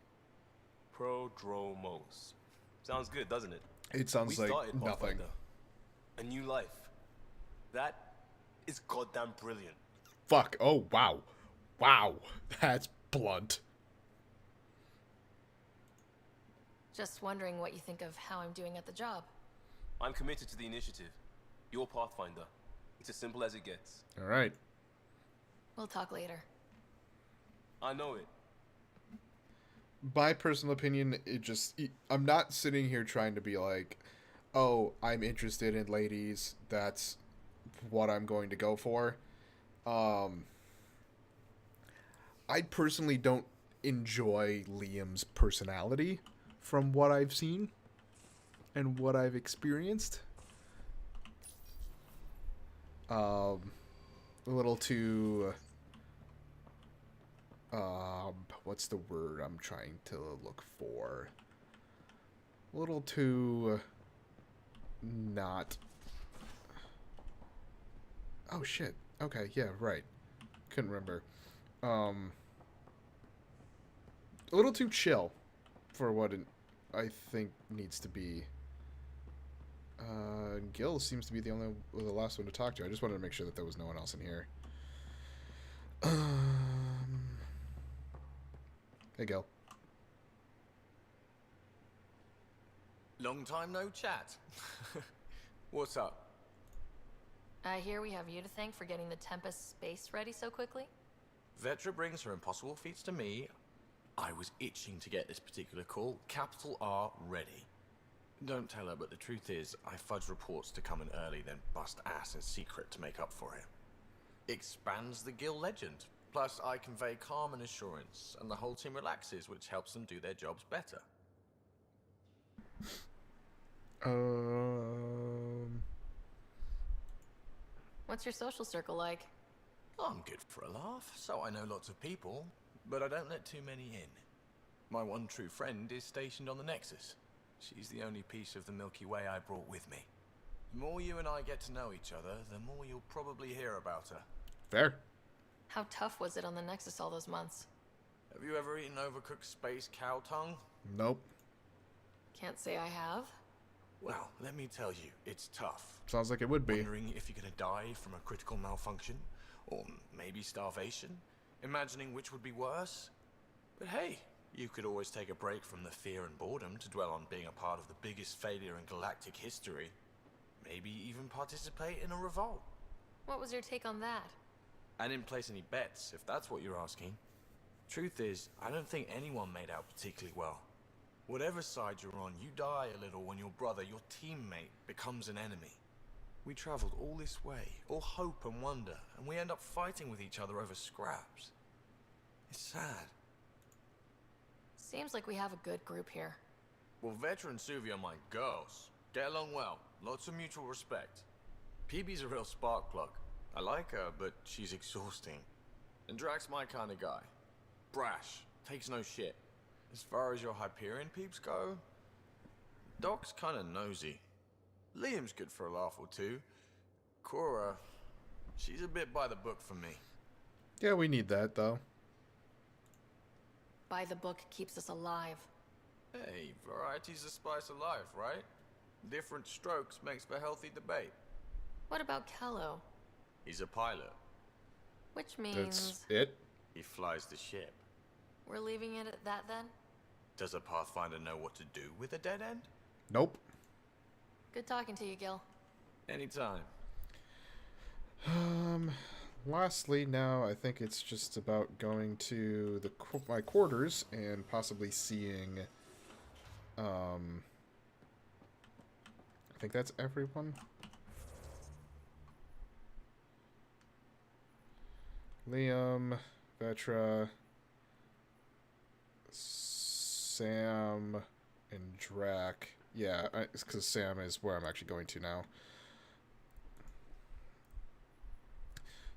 Sounds good, doesn't it? It sounds like nothing. Pathfinder. A new life. That is goddamn brilliant. Fuck. Oh, wow. Wow. That's blunt. Just wondering what you think of how I'm doing at the job. I'm committed to the initiative. You're Pathfinder. It's as simple as it gets. All right. We'll talk later. I know it. My personal opinion, I'm not sitting here trying to be like, oh, I'm interested in ladies. That's what I'm going to go for. I personally don't enjoy Liam's personality from what I've seen and what I've experienced. A little too what's the word I'm trying to look for? A little too not. Oh shit. Okay, yeah, right. Couldn't remember. A little too chill for what I think needs to be. Gil seems to be the last one to talk to. I just wanted to make sure that there was no one else in here. Hey, Gil. Long time no chat. What's up? I hear we have you to thank for getting the Tempest space ready so quickly. Vetra brings her impossible feats to me. I was itching to get this particular call. Capital R ready. Don't tell her, but the truth is, I fudge reports to come in early, then bust ass in secret to make up for it. Expands the guild legend. Plus, I convey calm and assurance, and the whole team relaxes, which helps them do their jobs better. What's your social circle like? I'm good for a laugh, so I know lots of people, but I don't let too many in. My one true friend is stationed on the Nexus. She's the only piece of the Milky Way I brought with me. The more you and I get to know each other, the more you'll probably hear about her. Fair. How tough was it on the Nexus all those months? Have you ever eaten overcooked space cow tongue? Nope. Can't say I have. Well, let me tell you, it's tough. Sounds like it would be. Wondering if you're gonna die from a critical malfunction, or maybe starvation, imagining which would be worse. But hey, you could always take a break from the fear and boredom to dwell on being a part of the biggest failure in galactic history. Maybe even participate in a revolt. What was your take on that? I didn't place any bets, if that's what you're asking. Truth is, I don't think anyone made out particularly well. Whatever side you're on, you die a little when your brother, your teammate, becomes an enemy. We traveled all this way, all hope and wonder, and we end up fighting with each other over scraps. It's sad. Seems like we have a good group here. Well, Vetra and Suvi are my girls. Get along well, lots of mutual respect. PB's a real spark plug. I like her, but she's exhausting. And Drax's my kind of guy. Brash, takes no shit. As far as your Hyperion peeps go, Doc's kind of nosy. Liam's good for a laugh or two. Cora, she's a bit by the book for me. Yeah, we need that, though. By the book keeps us alive. Hey, variety's the spice of life, right? Different strokes makes for healthy debate. What about Kello? He's a pilot. Which means... That's it? He flies the ship. We're leaving it at that then? Does a Pathfinder know what to do with a dead end? Nope. Good talking to you, Gil. Anytime. Lastly, now I think it's just about going to my quarters and possibly seeing. I think that's everyone. Liam, Vetra, Sam, and Drac. Yeah, it's because Sam is where I'm actually going to now.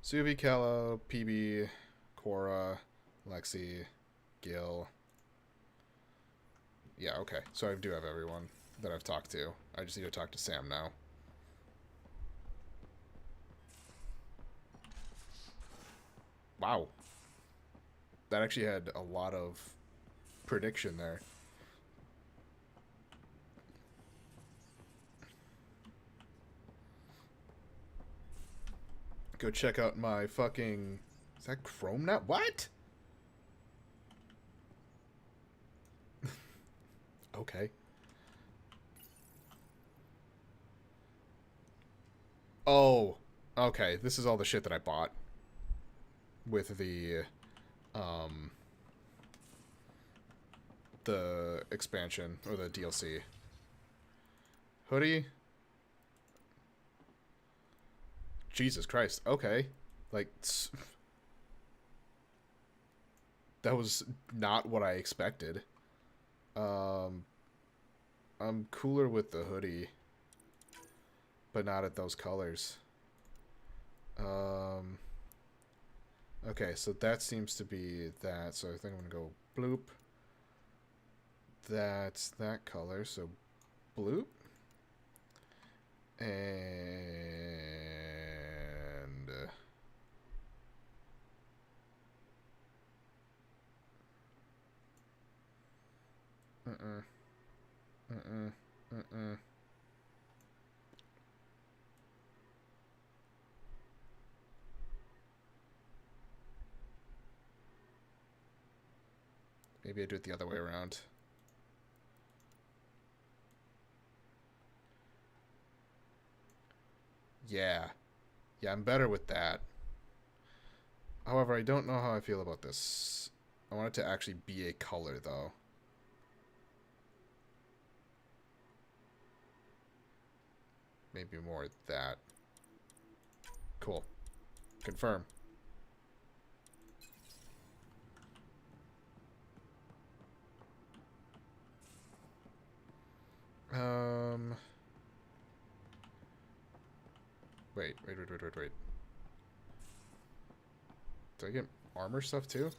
Suvi, Kello, PB, Cora, Lexi, Gil. Yeah, okay. So I do have everyone that I've talked to. I just need to talk to Sam now. Wow. That actually had a lot of prediction there. Go check out my fucking... Is that Chrome now? What? Okay. Oh. Okay, this is all the shit that I bought. With the expansion, or the DLC. Hoodie? Jesus Christ, okay. Like, that was not what I expected. I'm cooler with the hoodie, but not at those colors. Okay, so that seems to be that. So I think I'm going to go bloop. That's that color, so bloop. And... Maybe I do it the other way around. Yeah. Yeah, I'm better with that. However, I don't know how I feel about this. I want it to actually be a color, though. Maybe more that. Cool. Confirm. Wait. Did I get armor stuff too?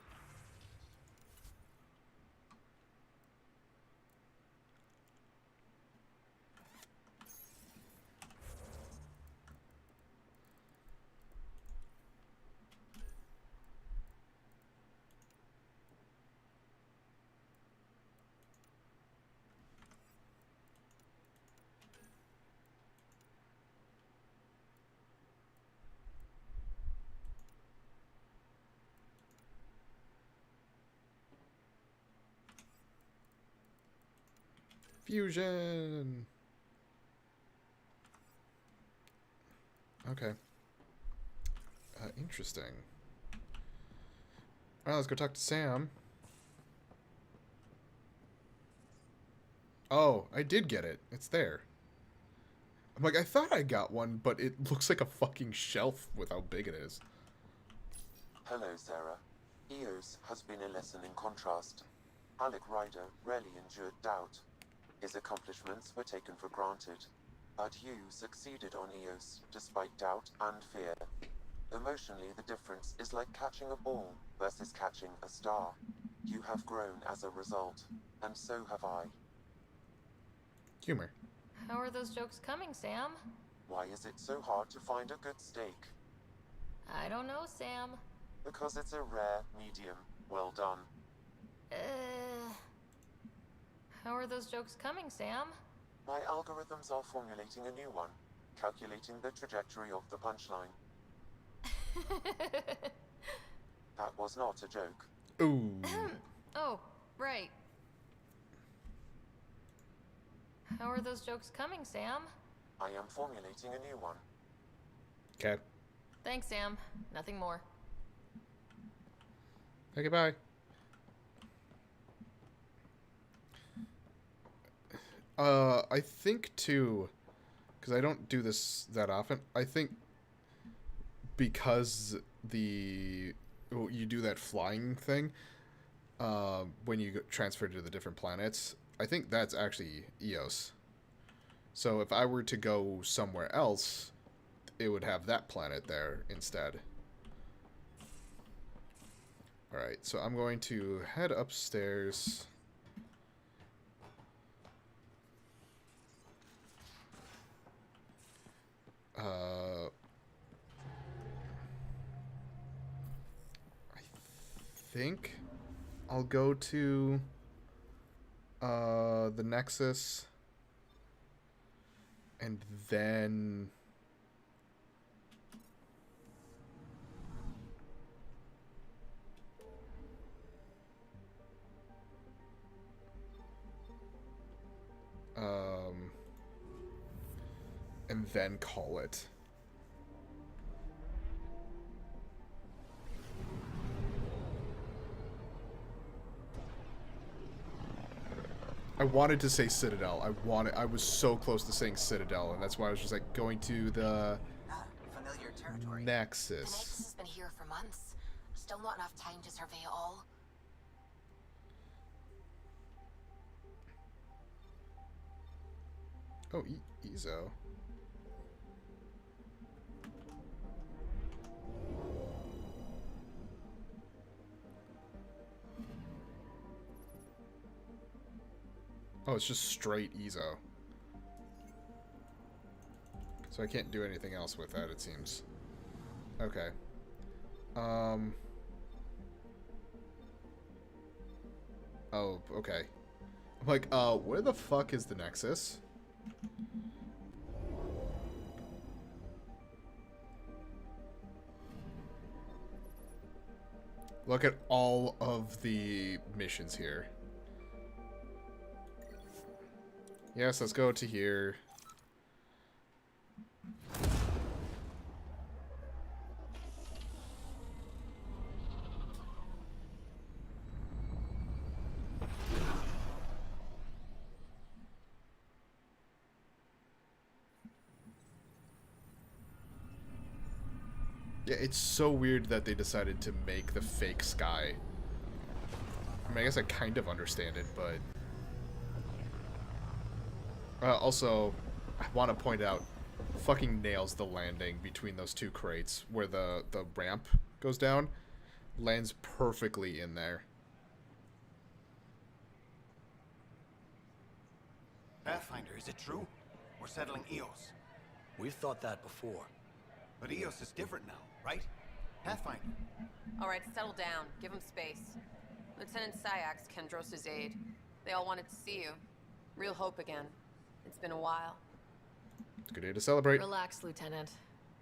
Fusion! Okay. Interesting. Alright, let's go talk to Sam. Oh, I did get it. It's there. I'm like, I thought I got one, but it looks like a fucking shelf with how big it is. Hello, Sarah. Eos has been a lesson in contrast. Alec Ryder rarely endured doubt. His accomplishments were taken for granted. But you succeeded on Eos, despite doubt and fear. Emotionally, the difference is like catching a ball versus catching a star. You have grown as a result, and so have I. Humor. How are those jokes coming, Sam? Why is it so hard to find a good steak? I don't know, Sam. Because it's a rare medium. Well done. How are those jokes coming, Sam? My algorithms are formulating a new one, calculating the trajectory of the punchline. That was not a joke. Ooh. Oh, right. How are those jokes coming, Sam? I am formulating a new one. Okay. Thanks, Sam. Nothing more. Okay, bye. I think too, because I don't do this that often, I think because you do that flying thing, when you transfer to the different planets, I think that's actually Eos. So if I were to go somewhere else, it would have that planet there instead. Alright, so I'm going to head upstairs. I think I'll go to the Nexus and then call it. I wanted to say Citadel. I was so close to saying Citadel, and that's why I was just like going to the familiar territory. Nexus. The Nexus has been here for months. Still not enough time to survey it all. Oh, Ezo. it's just straight EZO. So I can't do anything else with that, it seems. Okay. Oh, okay. I'm like, where the fuck is the Nexus? Look at all of the missions here. Yes, let's go to here. Yeah, it's so weird that they decided to make the fake sky. I mean, I guess I kind of understand it, but... also, I want to point out, fucking nails the landing between those two crates, where the ramp goes down. Lands perfectly in there. Pathfinder, is it true? We're settling Eos. We've thought that before. But Eos is different now, right? Pathfinder. All right, settle down. Give him space. Lieutenant Syax, Kendros' aide. They all wanted to see you. Real hope again. It's been a while. It's a good day to celebrate. Relax, Lieutenant.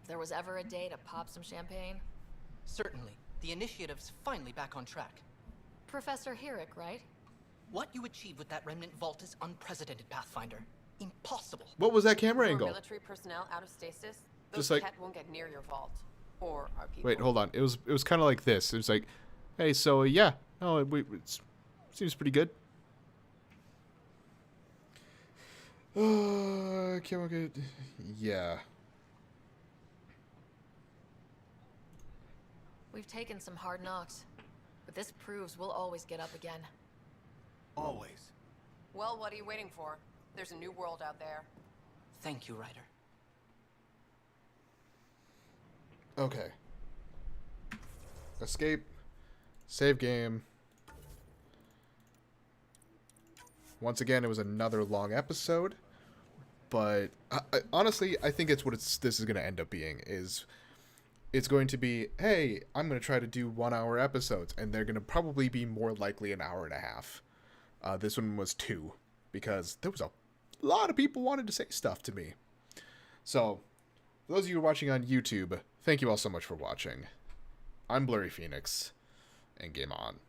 If there was ever a day to pop some champagne... Certainly. The initiative's finally back on track. Professor Herrick, right? What you achieved with that remnant vault is unprecedented, Pathfinder. Impossible. What was that camera More angle? military personnel out of stasis? Just Those like... Ket won't get near your vault. Or our people. Wait, hold on. It was kind of like this. It was like, hey, so yeah, no, it seems pretty good. Camera good. Yeah. We've taken some hard knocks, but this proves we'll always get up again. Always. Well, what are you waiting for? There's a new world out there. Thank you, Ryder. Okay. Escape. Save game. Once again, it was another long episode, but honestly, I think it's what this is going to end up being. It's going to be, hey, I'm going to try to do 1 hour episodes, and they're going to probably be more likely an hour and a half. This one was 2, because there was a lot of people wanted to say stuff to me. So, for those of you who are watching on YouTube, thank you all so much for watching. I'm Blurry Phoenix, and game on.